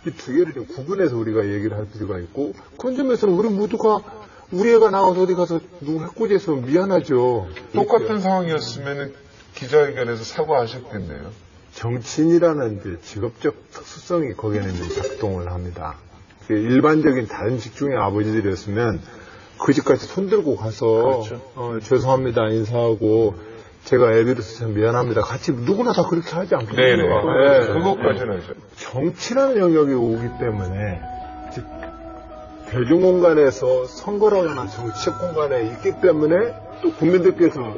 이 두 개를 좀 구분해서 우리가 얘기를 할 필요가 있고, 그런 점에서는 우리 모두가 우리 애가 나가서 어디 가서 누구 해코지해서 미안하죠. 똑같은 상황이었으면 기자회견에서 사과하셨겠네요. 정치인이라는 이제 직업적 특수성이 거기에는 이제 작동을 합니다. 일반적인 다른 직종의 아버지들이었으면 그 집까지 손들고 가서 죄송합니다 인사하고 제가 애비로서 참 미안합니다. 같이 누구나 다 그렇게 하지 않겠습니까? 네네. 그것까지는 하죠. 정치라는 영역이 오기 때문에 즉 대중공간에서 선거라거나 정치적 공간에 있기 때문에 또 국민들께서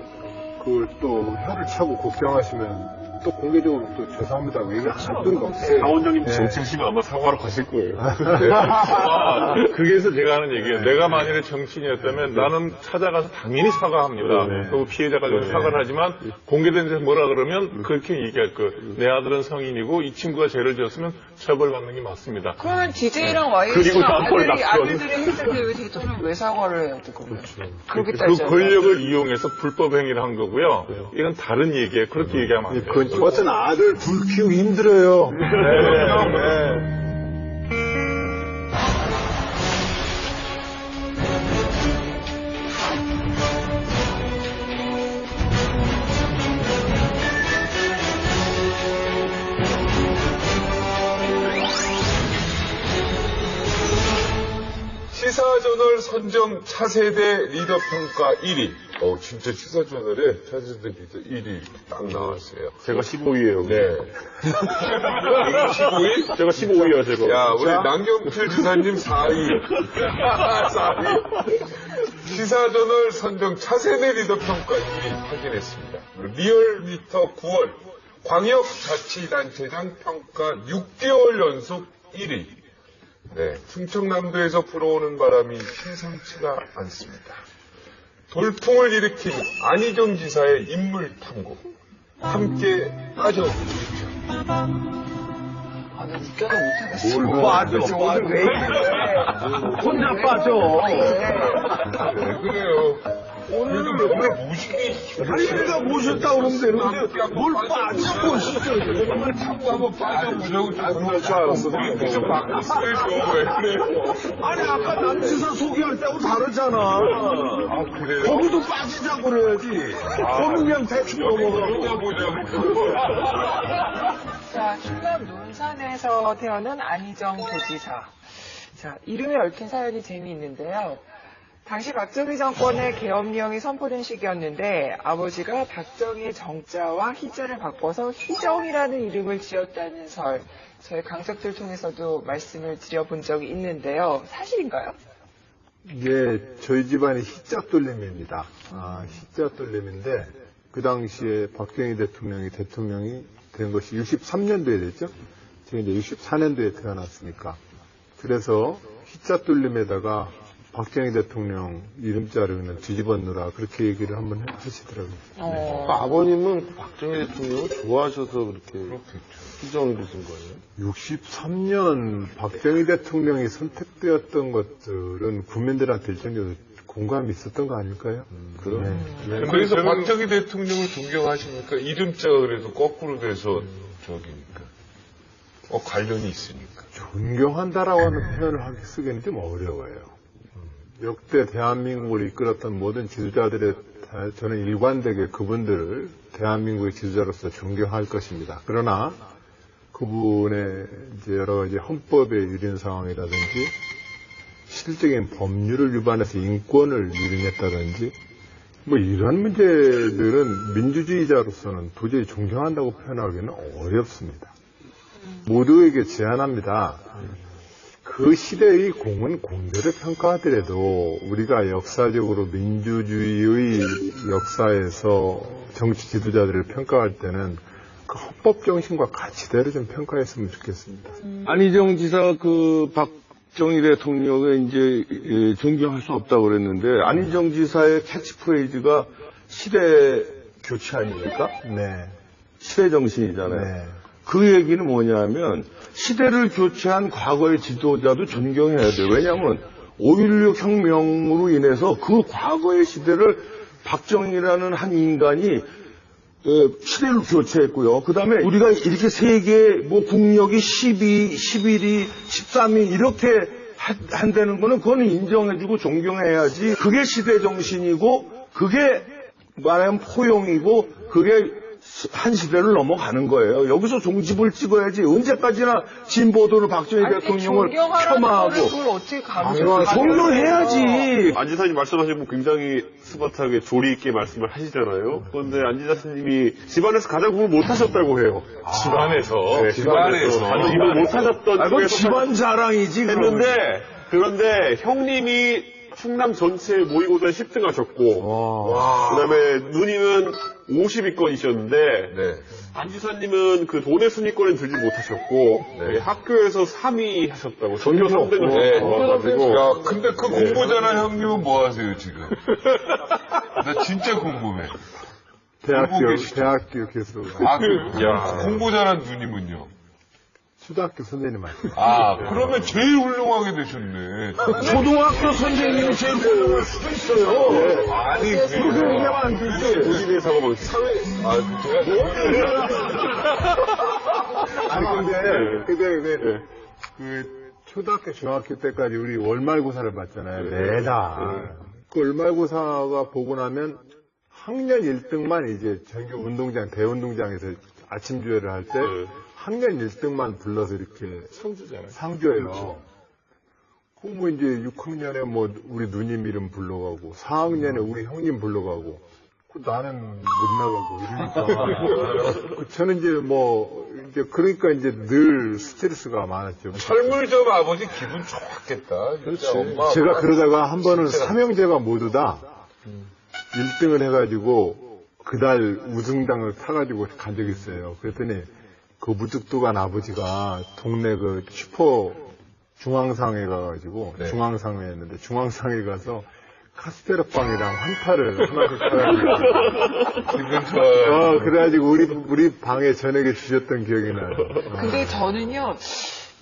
그걸 또 혀를 차고 걱정하시면 또 공개적으로 또 죄송합니다 얘기할 수가 없어요. 강원장님 정치하시면 아마 사과하러 가실 거예요. 그래서 제가 하는 얘기예요. 내가 만일에 정치인이었다면 나는 찾아가서 당연히 사과합니다. 그리고 피해자가 좀 사과를 하지만 공개된 데서 뭐라 그러면 그렇게 얘기할 거예요. 내 아들은 성인이고 이 친구가 죄를 지었으면 처벌받는 게 맞습니다. 그러면 DJ랑 YS랑 아들들이 했을 때 왜 대통령 왜 사과를 해야 되고 그렇게 그 따지잖아요. 권력을 이용해서 불법 행위를 한 거고요. 이건 다른 얘기예요. 그렇게 얘기하면 안 돼요. 어떤 아들 둘 키우기 힘들어요. 시사저널 선정 차세대 리더 평가 1위. 진짜 시사저널에 차세대 리더 1위 딱 나왔어요. 제가 15위예요. 네. 15위? 제가 15위야, 제가. 야, 우리 남경필 지사님 4위. 4위. 시사저널 선정 차세대 리더 평가 1위 확인했습니다. 리얼미터 9월 광역자치단체장 평가 6개월 연속 1위. 네, 충청남도에서 불어오는 바람이 심상치가 않습니다. 돌풍을 일으킨 안희정 지사의 인물 탐구 함께 빠져보시죠. 나 웃겨도 못하겠어. 빠져. 오늘 왜 이래. 혼자 빠져. 왜 그래요? 오늘 모시기 아니, 내가 모셨다 그러면 되는데, 뭘 빠지고, 진짜. 탐구 한번 빠져보자고 그럴 줄 알았어. 무슨 바뀌었어요, 왜 그래요? 아니, 아까 남지사 소개할 때하고 다르잖아. 아, 그래요? 거기도 빠지자고 그래야지. 거기 그냥 대충 넘어가고. 보자고. 자, 충남 논산에서 태어난 안희정 도지사. 자, 이름에 얽힌 사연이 재미있는데요. 당시 박정희 정권의 계엄령이 선포된 시기였는데 아버지가 박정희의 정자와 희자를 바꿔서 희정이라는 이름을 지었다는 설, 저희 강석들 통해서도 말씀을 드려본 적이 있는데요. 사실인가요? 이게 저희 집안이 희자돌림입니다. 희자돌림인데 그 당시에 박정희 대통령이 된 것이 63년도에 됐죠. 제가 이제 64년도에 태어났으니까. 그래서 희자돌림에다가 박정희 대통령 이름자를 그냥 뒤집어 넣으라 그렇게 얘기를 한번 하시더라고요. 그러니까 아버님은 박정희 대통령을 좋아하셔서 그렇게 희정을 주신 거예요? 63년 박정희 대통령이 선택되었던 것들은 국민들한테 일정적으로 공감이 있었던 거 아닐까요? 그럼. 네. 그래서 박정희 대통령을 존경하시니까 이름자가 그래서 거꾸로 돼서 저기니까. 관련이 있으니까. 존경한다라고 하는 표현을 쓰기는 좀 어려워요. 역대 대한민국을 이끌었던 모든 지도자들의 저는 일관되게 그분들을 대한민국의 지도자로서 존경할 것입니다. 그러나 그분의 이제 여러 가지 헌법에 유린 상황이라든지 실질적인 법률을 위반해서 인권을 유린했다든지 뭐 이런 문제들은 민주주의자로서는 도저히 존경한다고 표현하기는 어렵습니다. 모두에게 제안합니다. 그 시대의 공은 공대로 평가하더라도 우리가 역사적으로 민주주의의 역사에서 정치 지도자들을 평가할 때는 그 헌법 정신과 가치대로 좀 평가했으면 좋겠습니다. 안희정 지사가 그 박정희 대통령을 이제 존경할 수 없다고 그랬는데, 안희정 지사의 캐치프레이즈가 시대 교체 아닙니까? 네. 시대 정신이잖아요. 네. 그 얘기는 뭐냐면 시대를 교체한 과거의 지도자도 존경해야 돼요. 왜냐하면 5.16 혁명으로 인해서 그 과거의 시대를 박정희라는 한 인간이 시대를 교체했고요. 그 다음에 우리가 이렇게 세계 뭐 국력이 12, 11위, 13위 이렇게 한다는 거는 그거는 인정해주고 존경해야지. 그게 시대 정신이고 그게 말하면 포용이고 그게 한 시대를 넘어가는 거예요. 여기서 종집을 찍어야지. 언제까지나 진보도를 박정희 대통령을 폄하하고. 그걸 어떻게 감수해요? 존경해야지. 안 지사님 말씀하시고 굉장히 스마트하게 조리 있게 말씀을 하시잖아요. 그런데 안 지사님이 집안에서 가장 공부를 못하셨다고 해요. 집안에서. 네, 집안에서 가장 공부를 못하셨던 그건 집안 자랑이지. 그런데 형님이 충남 전체 모의고사에 10등 하셨고, 그 다음에 누님은 50위권이셨는데, 안 지사님은 그 돈의 순위권에 들지 못하셨고, 학교에서 3위 하셨다고, 전교 3등을 하셔가지고. 야, 근데 그 공부 잘하는 형님은 뭐 하세요, 지금? 나 진짜 궁금해. 대학교 교수. 공부 잘하는 누님은요? 초등학교 선생님 하세요. 그러면 제일 훌륭하게 되셨네. 초등학교 선생님이 제일 훌륭할 수도 있어요. 아니, 그렇게 얘기하면 안 되지. 우리의 사고방 사회. 아니, 근데 그 초등학교, 중학교 때까지 우리 월말고사를 봤잖아요. 매달. 그 월말고사가 보고 나면 학년 1등만 이제 전교 운동장, 대운동장에서 아침 주회를 할 때 학년 1등만 불러서 이렇게 상주해요. 뭐 이제 6학년에 뭐 우리 누님 이름 불러가고 4학년에 우리 형님 불러가고 나는 못 나가고 이러니까 저는 이제 뭐 이제 그러니까 이제 늘 스트레스가 많았죠. 철물점 아버지 기분 좋았겠다. 진짜 엄마. 제가 그러다가 한 번은 삼형제가 모두 다 1등을 해가지고 그달 우승장을 타가지고 간 적이 있어요. 그랬더니 그 무뚝뚝한 아버지가 동네 그 슈퍼 중앙상에 가가지고 중앙상에 있는데 중앙상에 가서 카스테라빵이랑 환타를 하나씩 사가지고 기분 좋아요. 그래가지고 우리 방에 저녁에 주셨던 기억이 나요. 근데 저는요,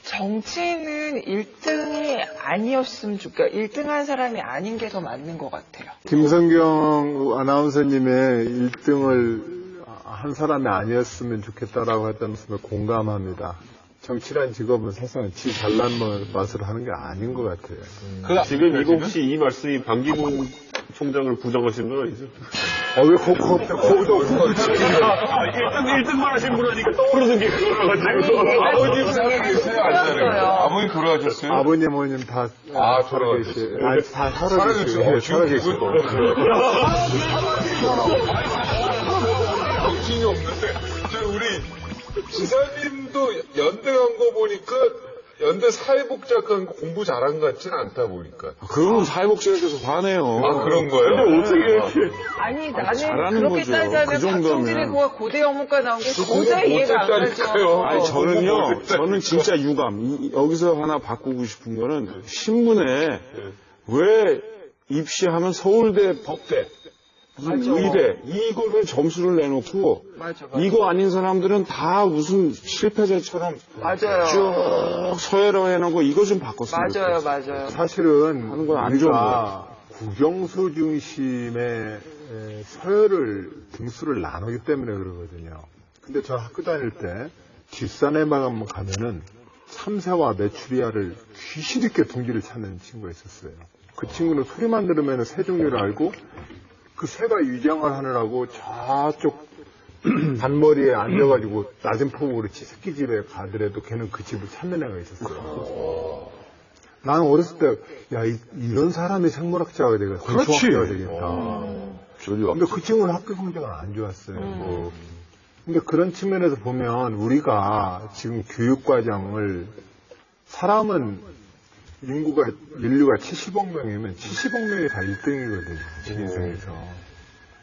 정치는 1등이 아니었으면 좋겠어요. 1등 한 사람이 아닌 게 더 맞는 것 같아요. 김성경 아나운서님의 1등을 한 사람이 아니었으면 좋겠다라고 했던 말씀에 공감합니다. 정치란 직업은 사실은 지 잘난 맛으로 하는 게 아닌 것 같아요. 지금 이거 혹시 이 말씀이 방기문 총장을 부정하시는 건 아니죠? 왜 거기도 1등만 하신 분이니까 떠오르는 게 그거라가지고. 아버님 살아계세요? 안 살아계세요? 아버님 돌아가셨어요? 아버님, 어머님 다 돌아가셨어요? 다 살아계세요. 살아계시고. 정신이 없는데, 우리 지사님도 연대 간 거 보니까 연대 사회복지학관 공부 잘한 것 같지는 않다 보니까. 그건 사회복지학에서 반해요. 그런 거예요? 근데 어떻게 이렇게. 아니, 나는 잘하는 그렇게 거죠. 따지자면 그 정도면. 박정진의 고가 고대 영문과 나온 게 공부 도저히 이해가 안 못했다니까요. 가죠. 아니, 저는 진짜 유감. 여기서 하나 바꾸고 싶은 거는 신문에 왜 입시하면 서울대, 법대, 무슨 의대, 이거를 점수를 내놓고 맞아. 이거 아닌 사람들은 다 무슨 실패자처럼 맞아요. 쭉 서열화 해놓고 이거 좀 바꿨으면 맞아요, 좋겠어요. 맞아요. 사실은 하는 건 안 좋은 우리가 국영수 중심의 서열을 등수를 나누기 때문에 그러거든요. 근데 저 학교 다닐 때 뒷산에만 가면은 참새와 메추리알을 귀신 있게 둥지를 찾는 친구가 있었어요. 그 친구는 소리만 들으면 새 종류를 알고 그 새가 위장을 하느라고 저쪽 단머리에 앉아가지고 낮은 폭으로 새끼집에 가더라도 걔는 그 집을 찾는 애가 있었어요. 나는 어렸을 때, 야, 이런 사람이 생물학자가 되겠다. 건축학자가 되겠다. 근데 그 친구는 학교 성적은 안 좋았어요. 근데 그런 측면에서 보면 우리가 지금 교육과정을 사람은 인류가 70억 명이면 70억 명이 다 1등이거든요. 인생에서.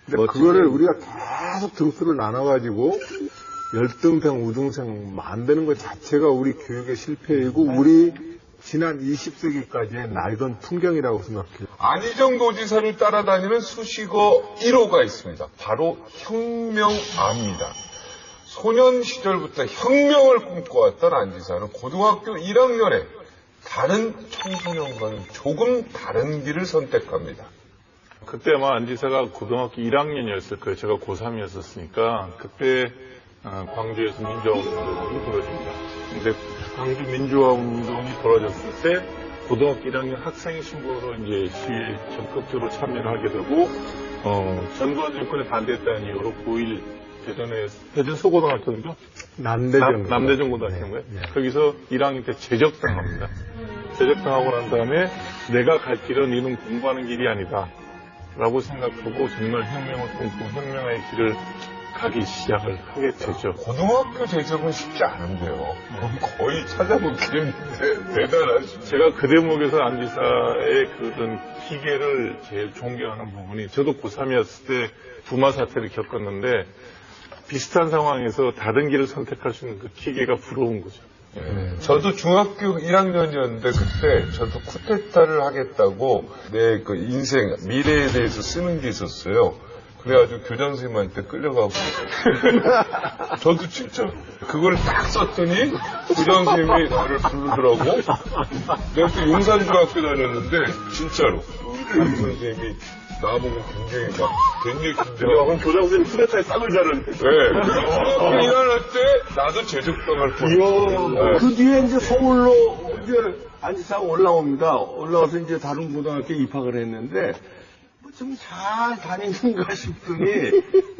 근데 그거를 우리가 계속 등수를 나눠가지고 열등생, 우등생 만드는 것 자체가 우리 교육의 실패이고 우리 지난 20세기까지의 낡은 풍경이라고 생각해요. 안희정 도지사를 따라다니는 수식어 1호가 있습니다. 바로 혁명아입니다. 소년 시절부터 혁명을 꿈꿔왔던 안 지사는 고등학교 1학년에 다른 청소년과는 조금 다른 길을 선택합니다. 그때 아마 안 지사가 고등학교 1학년이었을 거예요. 제가 고3이었으니까 그때 광주에서 민주화운동이 벌어집니다. 근데 광주 민주화운동이 벌어졌을 때 고등학교 1학년 학생 신분으로 이제 시위에 적극적으로 참여를 하게 되고 전두환 정권에 반대했다는 이유로 9.1 대전 소고등학교인가? 남대전 고등학교인가요? 네. 거기서 1학년 때 제적당합니다. 제적당하고 난 다음에 내가 갈 길은 이는 공부하는 길이 아니다 라고 생각하고 정말 혁명을 꿈꾸고 혁명의 길을 가기 시작을 하게 되죠. 고등학교 제적은 쉽지 않은데요. 거의 찾아보기는 대단하시죠. 제가 그 대목에서 안 지사의 그런 희계를 제일 존경하는 부분이, 저도 고3이었을 때 부마 사태를 겪었는데 비슷한 상황에서 다른 길을 선택할 수 있는 그 희계가 부러운 거죠. 저도 중학교 1학년이었는데 그때 저도 쿠데타를 하겠다고 내 그 인생, 미래에 대해서 쓰는 게 있었어요. 그래가지고 교장 선생님한테 끌려가고 저도 진짜 그걸 딱 썼더니 교장 선생님이 나를 부르더라고. 내가 또 용산중학교 다녔는데 진짜로 교장 선생님이 나보고 굉장히 막 굉장히 긴장하고. 그럼 교장 선생님 후레타에 싹을 자른. 네. 중학교 1학년 때 나도 제적당할 뻔했어요. 그 뒤에 이제 서울로 이제 안지사가 올라옵니다. 올라와서 이제 다른 고등학교에 입학을 했는데 좀 잘 다니는가 싶더니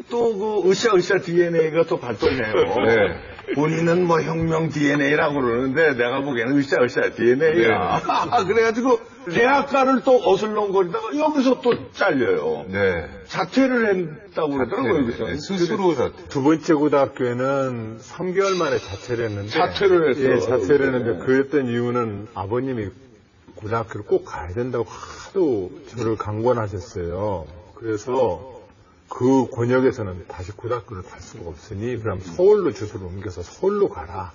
또 그 으쌰으쌰 DNA가 또 발동해요. 네. 본인은 뭐 혁명 DNA라고 그러는데 내가 보기에는 으쌰으쌰 DNA야. 그래가지고 대학가를 또 어슬렁거리다가 여기서 또 잘려요. 네. 자퇴를 했다고 그러더라고요. 여기서. 네, 스스로 자퇴. 두 번째 고등학교에는 3개월 만에 자퇴를 했는데. 자퇴를 했어요. 예, 자퇴를 했는데 그랬던 이유는 아버님이 고등학교를 꼭 가야 된다고 하도 저를 강권하셨어요. 그래서 그 권역에서는 다시 고등학교를 갈 수가 없으니 그럼 서울로 주소를 옮겨서 서울로 가라.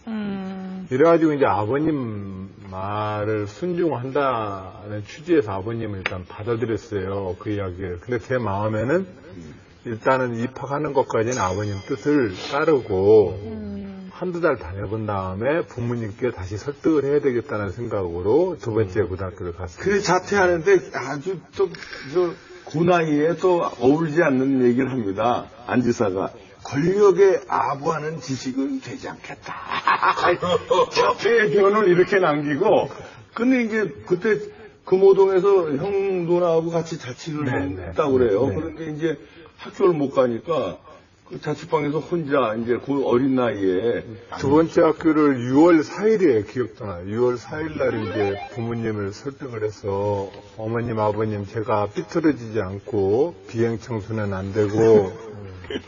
이래가지고 이제 아버님 말을 순종한다는 취지에서 아버님을 일단 받아들였어요. 그 이야기를. 근데 제 마음에는 일단은 입학하는 것까지는 아버님 뜻을 따르고 한두 달 다녀본 다음에 부모님께 다시 설득을 해야 되겠다는 생각으로 두 번째 고등학교를 갔습니다. 그래 자퇴하는데 아주 또 그 나이에 또 어울리지 않는 얘기를 합니다. 안지사가 권력에 아부하는 지식은 되지 않겠다. 자퇴의 변을 이렇게 남기고 근데 이제 그때 금호동에서 형도나하고 같이 자취를 했다고 그래요. 그런데 이제 학교를 못 가니까 그 자취방에서 혼자 이제 그 어린 나이에 두 번째 학교를 6월 4일에 기억도 나요. 6월 4일 날 이제 부모님을 설득을 해서 어머님, 아버님 제가 삐뚤어지지 않고 비행 청소는 안 되고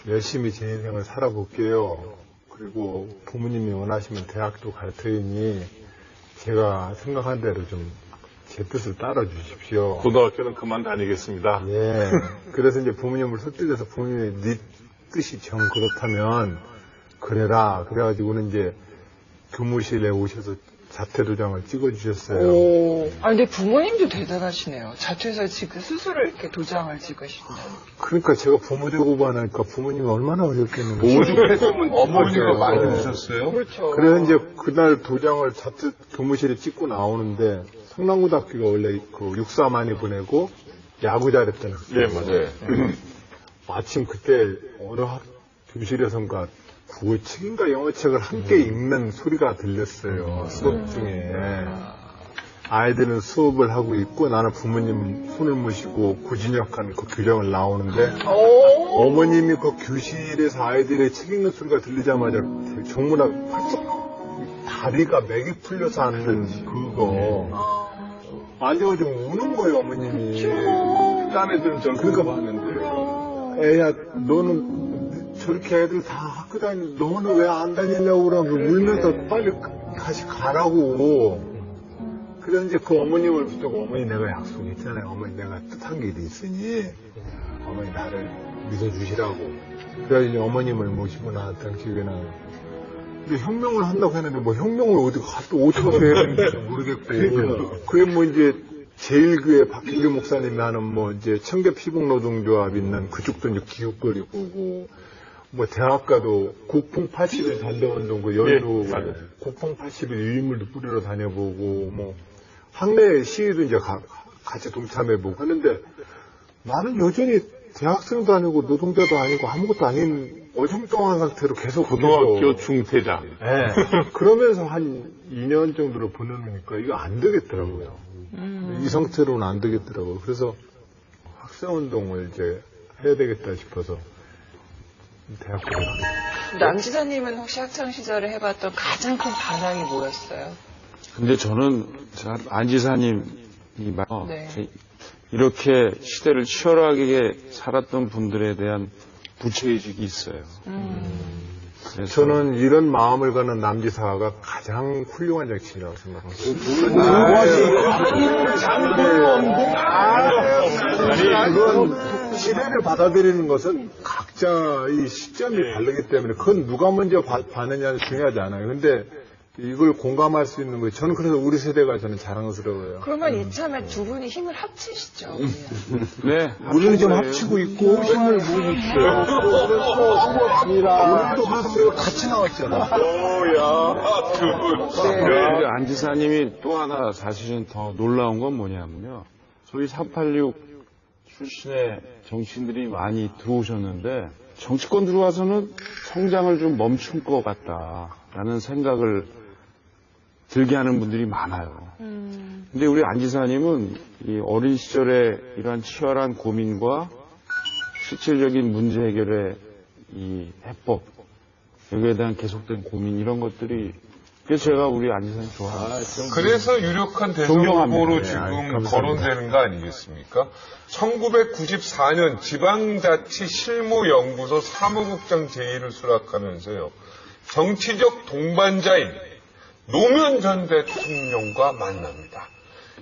열심히 제 인생을 살아볼게요. 그리고 부모님이 원하시면 대학도 갈 테니 제가 생각한 대로 좀 제 뜻을 따라 주십시오. 고등학교는 그만 다니겠습니다. 예. 그래서 이제 부모님을 설득해서 부모님이 네 뜻이 정 그렇다면 그래라. 그래가지고는 이제 교무실에 오셔서 자퇴도장을 찍어주셨어요. 아, 근데 부모님도 대단하시네요. 자퇴해서 지금 스스로 이렇게 도장을 찍으신다. 그러니까 제가 부모 되고 하니까 부모님이 얼마나 어렵겠는데. 오죽했으면 어머니가 많이 주셨어요? 그렇죠. 그래서 이제 그날 도장을 자퇴 교무실에 찍고 나오는데 성남고등학교가 원래 그 육사 많이 보내고 야구 잘했던 학교. 네, 맞아요. 마침 그때 어느 교실에선가 국어책인가 영어책을 함께 읽는 소리가 들렸어요. 수업 중에. 아이들은 수업을 하고 있고 나는 부모님 손을 모시고 구진역한 그 교정을 나오는데 어머님이 그 교실에서 아이들의 책 읽는 소리가 들리자마자 정문 앞 다리가 맥이 풀려서 앉는 그거 앉아가지고 우는 거예요 어머님이. 딴 애들은 저렇게 그러니까 봤는데 애야 너는 저렇게 애들 다 학교 다니는데 너는 왜 안 다니냐고 그러고 울면서 빨리 다시 가라고. 그래서 이제 그 어머님을 붙잡고 어머니 내가 약속이 있잖아요. 어머니 내가 뜻한 길이 있으니 어머니 나를 믿어주시라고. 그래서 이제 어머님을 모시고 나왔던 기억이 나요. 근데 혁명을 한다고 했는데 뭐 혁명을 어떻게 해야 되는지 모르겠고. 그래 뭐 이제 제1교회 박희규 목사님이 하는 뭐 이제 청계 피복노동조합 있는 그쪽도 이제 기웃거리 보고 뭐 대학가도 국풍 80일 단대운동 그 여의도 국풍 80일 유인물도 뿌리러 다녀보고 뭐 학내 시위도 이제 같이 동참해보고 하는데 나는 여전히 대학생도 아니고 노동자도 아니고 아무것도 아닌 어중쩡한 상태로 계속 고등학교 중퇴자. 네. 그러면서 한 2년 정도를 보내니까 이거 안 되겠더라고요. 이 상태로는 안 되겠더라고요. 그래서 학생운동을 이제 해야 되겠다 싶어서 대학교에 갔어요. 남지사님은 혹시 학창시절에 해봤던 가장 큰 반항이 뭐였어요? 근데 저는 안 지사님이 네. 이렇게 시대를 치열하게 살았던 분들에 대한 부채의식이 있어요. 그래서 저는 이런 마음을 가는 남지사가 가장 훌륭한 정치인이라고 생각합니다. 그건 시대를 받아들이는 것은 각자의 시점이 다르기 때문에 그건 누가 먼저 받느냐는 중요하지 않아요. 근데 이걸 공감할 수 있는 거예요. 저는 그래서 우리 세대가 저는 자랑스러워요. 그러면 이참에 두 분이 힘을 합치시죠. 네, 우리는 지금 합치고 있고 힘을 모으고 있어요. 우리도 그래서 같이 나왔잖아. 우리 안 지사님이 또 하나 사실은 더 놀라운 건 뭐냐면요. 소위 386 출신의 정치인들이 많이 들어오셨는데 정치권 들어와서는 성장을 좀 멈춘 것 같다라는 생각을 들게 하는 분들이 많아요. 근데 우리 안 지사님은 이 어린 시절에 이러한 치열한 고민과 실질적인 문제 해결의 이 해법, 여기에 대한 계속된 고민 이런 것들이 그래서 제가 우리 안 지사님 좋아합니다. 그래서 유력한 대선 존경합니다. 후보로 네, 지금 감사합니다. 거론되는 거 아니겠습니까? 1994년 지방자치실무연구소 사무국장 제1을 수락하면서요. 정치적 동반자인 노무현 전 대통령과 만납니다.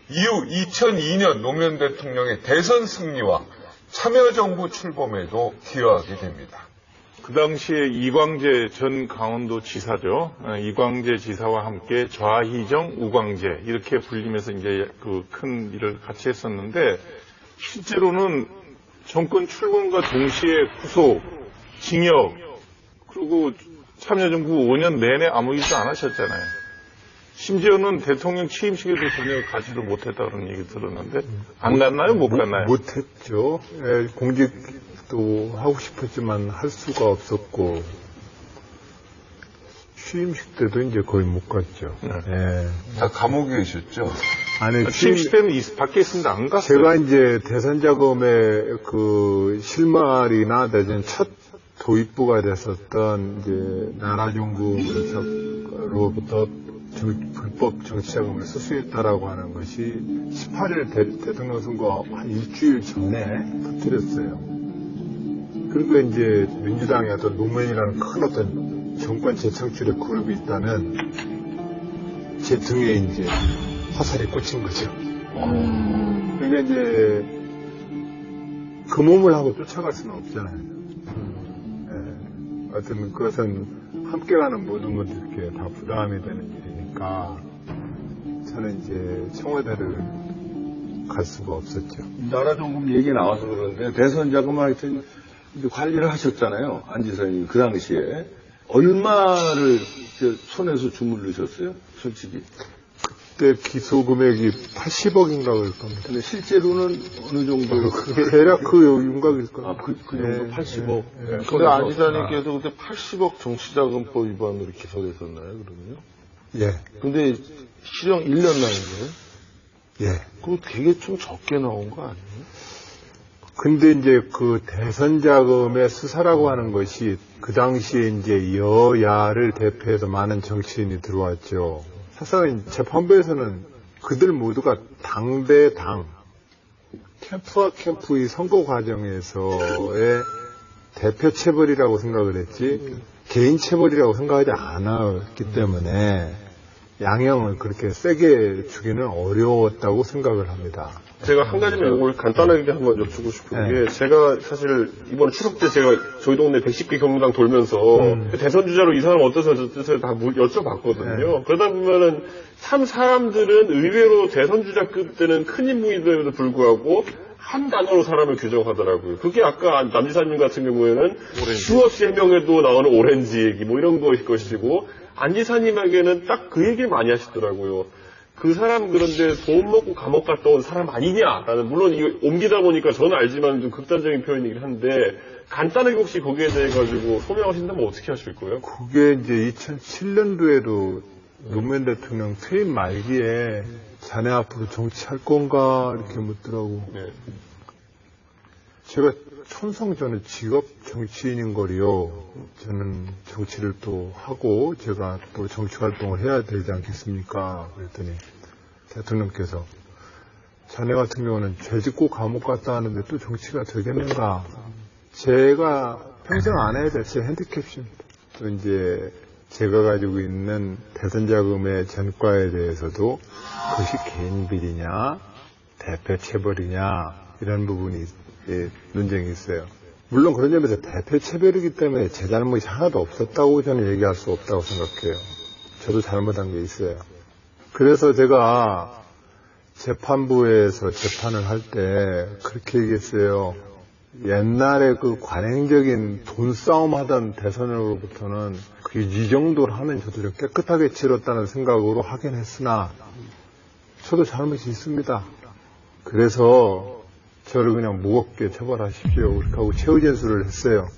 이후 2002년 노무현 대통령의 대선 승리와 참여정부 출범에도 기여하게 됩니다. 그 당시에 이광재 전 강원도 지사죠. 이광재 지사와 함께 좌희정, 우광재 이렇게 불리면서 이제 그 큰 일을 같이 했었는데 실제로는 정권 출범과 동시에 구속, 징역, 그리고 참여정부 5년 내내 아무 일도 안 하셨잖아요. 심지어는 대통령 취임식에도 전혀 가지를 못했다 그런 얘기 들었는데 안 갔나요? 못 갔나요? 못했죠. 예, 공직도 하고 싶었지만 할 수가 없었고 취임식 때도 이제 거의 못 갔죠. 예. 다 감옥에 계셨죠? 아니 취임식 때는 밖에 있습니다. 안 갔어요. 제가 이제 대선 자금의 그 실마리나 내지는 첫 도입부가 됐었던 이제 나라정부로부터 불법 정치자금을 수수했다라고 하는 것이 18일 대통령 선거 한 일주일 전에 터뜨렸어요. 그러니까 이제 민주당의 어떤 노무현이라는 큰 어떤 정권 재창출의 그룹이 있다면 제 등에 이제 화살이 꽂힌 거죠. 그러니까 이제 그 몸을 하고 쫓아갈 수는 없잖아요. 하여튼 그것은 함께 가는 모든 분들께 다 부담이 되는 일이니까 저는 이제 청와대를 갈 수가 없었죠. 나라정부 얘기 나와서 그러는데 대선 자금을 하여튼 이제 관리를 하셨잖아요. 안 지사님 그 당시에 얼마를 손에서 주물르셨어요? 솔직히. 그때 기소 금액이 80억인가 그럴 겁니다. 근데 실제로는 어느 정도? 대략 그 윤곽일 겁니다. 그 정도 80억. 근데 안 지사님께서 그때 80억 정치자금법 위반으로 기소됐었나요, 그러면요? 예. 근데 실형 1년 나는 거예요? 예. 그럼 되게 좀 적게 나온 거 아니에요? 근데 이제 그 대선 자금의 수사라고 하는 것이 그 당시에 이제 여야를 대표해서 많은 정치인이 들어왔죠. 사실은 재판부에서는 그들 모두가 당 대 당, 캠프와 캠프의 선거 과정에서의 대표 체벌이라고 생각을 했지 개인 체벌이라고 생각하지 않았기 때문에 양형을 그렇게 세게 주기는 어려웠다고 생각을 합니다. 제가 한 가지만 이걸 간단하게 한번 여쭙고 싶은 게 제가 사실 이번 추석 때 제가 저희 동네 110개 경로당 돌면서 대선 주자로 이 사람 어떠세요 저떠세요 다 여쭤봤거든요. 그러다 보면은 참 사람들은 의외로 대선 주자급 때는 큰 인물임에도 불구하고 한 단어로 사람을 규정하더라고요. 그게 아까 남지사님 같은 경우에는 수없이 해명에도 나오는 오렌지 얘기 뭐 이런 것일 것이고 안 지사님에게는 딱 그 얘기를 많이 하시더라고요. 그 사람 그런데 돈 먹고 감옥 갔다 온 사람 아니냐라는, 물론 이거 옮기다 보니까 저는 알지만 좀 극단적인 표현이긴 한데 간단하게 혹시 거기에 대해 가지고 소명하신다면 어떻게 하실 거예요? 그게 이제 2007년도에도 노무현 대통령 퇴임 말기에 자네 앞으로 정치할 건가 이렇게 묻더라고. 네. 제가 천성 저는 직업 정치인인 거리요. 저는 정치를 또 하고 제가 또 정치 활동을 해야 되지 않겠습니까? 그랬더니 대통령께서 자네 같은 경우는 죄 짓고 감옥 갔다 하는데 또 정치가 되겠는가? 제가 평생 안 해야 될 제 핸디캡입니다. 또 이제 제가 가지고 있는 대선 자금의 전과에 대해서도 그것이 개인 비리냐, 대표 체벌이냐 이런 부분이 논쟁이 있어요. 물론 그런 점에서 대표 체벌이기 때문에 제 잘못이 하나도 없었다고 저는 얘기할 수 없다고 생각해요. 저도 잘못한 게 있어요. 그래서 제가 재판부에서 재판을 할 때 그렇게 얘기했어요. 옛날에 그 관행적인 돈싸움 하던 대선으로부터는 이 정도로 하면 저도 좀 깨끗하게 치렀다는 생각으로 하긴 했으나 저도 잘못이 있습니다. 그래서 저를 그냥 무겁게 처벌하십시오. 그렇게 하고 최후 진술을 했어요.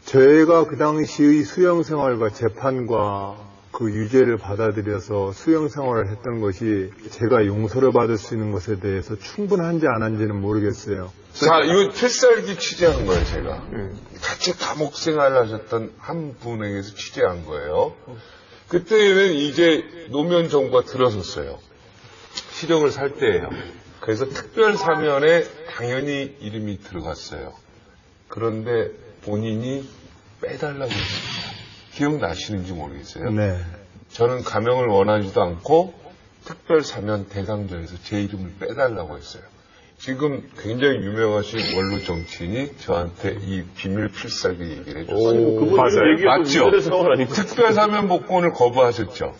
저희가 그 당시의 수용 생활과 재판과 그 유죄를 받아들여서 수용 생활을 했던 것이 제가 용서를 받을 수 있는 것에 대해서 충분한지 안 한지는 모르겠어요. 자, 이거 필살기 취재한 거예요, 제가. 같이 감옥 생활을 하셨던 한 분에게서 취재한 거예요. 그때는 이제 노무현 정부가 들어섰어요. 실형을 살 때예요. 그래서 특별 사면에 당연히 이름이 들어갔어요. 그런데 본인이 빼달라고 했습니다. 기억나시는지 모르겠어요. 네. 저는 감형을 원하지도 않고 특별 사면 대상자에서 제 이름을 빼달라고 했어요. 지금 굉장히 유명하신 원로 정치인이 저한테 이 비밀 필살기 얘기를 해줬어요. 맞죠? 특별 사면 복권을 거부하셨죠?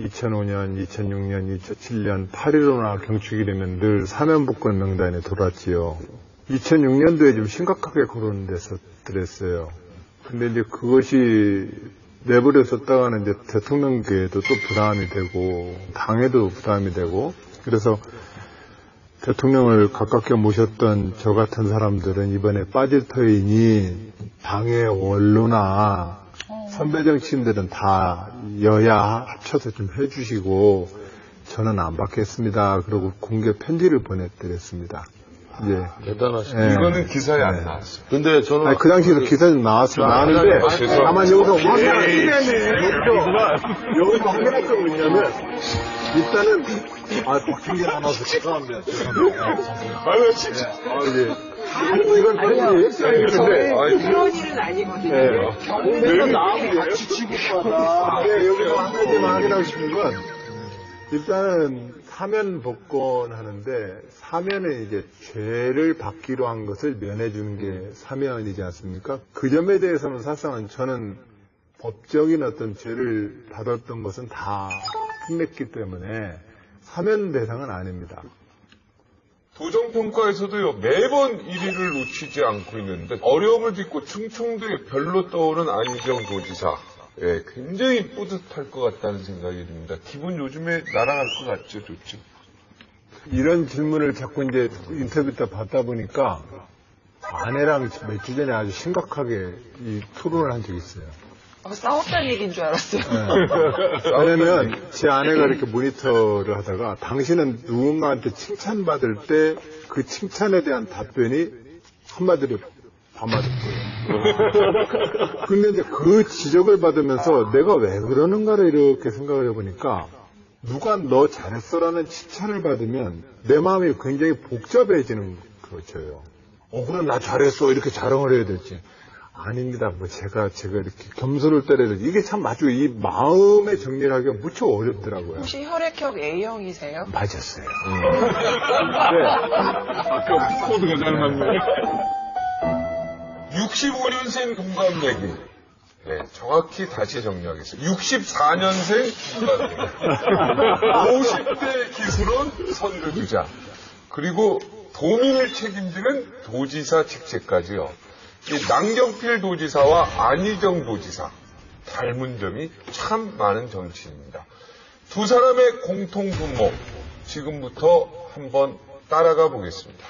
2005년, 2006년, 2007년 8.15나 경축이 되면 늘 사면복권 명단에 돌았지요. 2006년도에 좀 심각하게 거론됐었더랬어요. 근데 이제 그것이 내버려졌다가는 이제 대통령께도 또 부담이 되고, 당에도 부담이 되고, 그래서 대통령을 가깝게 모셨던 저 같은 사람들은 이번에 빠질 터이니 당의 원로나 선배 정치인들은 다 여야 합쳐서 좀 해주시고 저는 안 받겠습니다. 그러고 공개 편지를 보냈더랬습니다. 이제 대단하시네. 이거는 기사에 안 나왔어요. 근데 저는 아니, 그 당시에도 기사 좀 나왔는데 다만 여기서 여기서 확인할 게 뭐냐면 일단은 박진길 아나운서 죄송합니다. 이건 저희 그런 일은 아니거든요. 경매에서 나하고 같이 취급받아. 여기서 한 가지만 확인하고 싶은 건 일단은 사면 복권하는데 사면은 이제 죄를 받기로 한 것을 면해주는 게 사면이지 않습니까? 그 점에 대해서는 사실상 저는 법적인 어떤 죄를 받았던 것은 다 끝냈기 때문에 사면 대상은 아닙니다. 도정평가에서도요, 매번 1위를 놓치지 않고 있는데, 어려움을 딛고 충청도에 별로 떠오른 안희정 도지사. 예, 굉장히 뿌듯할 것 같다는 생각이 듭니다. 기분 요즘에 날아갈 것 같죠, 좋죠? 이런 질문을 자꾸 이제 인터뷰 때 받다 보니까 아내랑 몇 주 전에 아주 심각하게 이 토론을 한 적이 있어요. 싸웠다는 얘기인 줄 알았어요. 왜냐면 제 아내가 이렇게 모니터를 하다가 당신은 누군가한테 칭찬받을 때 그 칭찬에 대한 답변이 한마디로 반마디 거예요. 근데 이제 그 지적을 받으면서 내가 왜 그러는가를 이렇게 생각을 해보니까 누가 너 잘했어라는 칭찬을 받으면 내 마음이 굉장히 복잡해지는 거죠. 그럼 나 잘했어 이렇게 자랑을 해야 될지. 아닙니다. 뭐 제가 이렇게 겸손을 때려야 되지. 이게 참 아주 이 마음의 정리를 하기가 무척 어렵더라고요. 혹시 혈액형 A형이세요? 맞았어요. 아까 코드가 잘 맞네. 65년생 동갑내기. 네, 정확히 다시 정리하겠습니다. 64년생 동갑내기. 50대 기술원 선거주자. 그리고 도민을 책임지는 도지사 직책까지요. 이 남경필 도지사와 안희정 도지사 닮은 점이 참 많은 정치인입니다. 두 사람의 공통 분모 지금부터 한번 따라가 보겠습니다.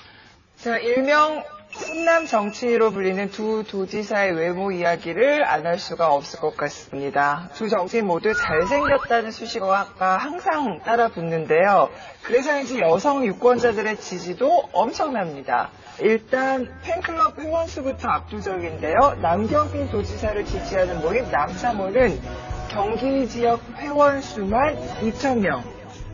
자, 일명 훈남 정치인으로 불리는 두 도지사의 외모 이야기를 안 할 수가 없을 것 같습니다. 두 정치인 모두 잘생겼다는 수식어가 항상 따라 붙는데요. 그래서인지 여성 유권자들의 지지도 엄청납니다. 일단 팬클럽 회원수부터 압도적인데요. 남경필 도지사를 지지하는 모임 남사모는 경기 지역 회원수만 2,000명,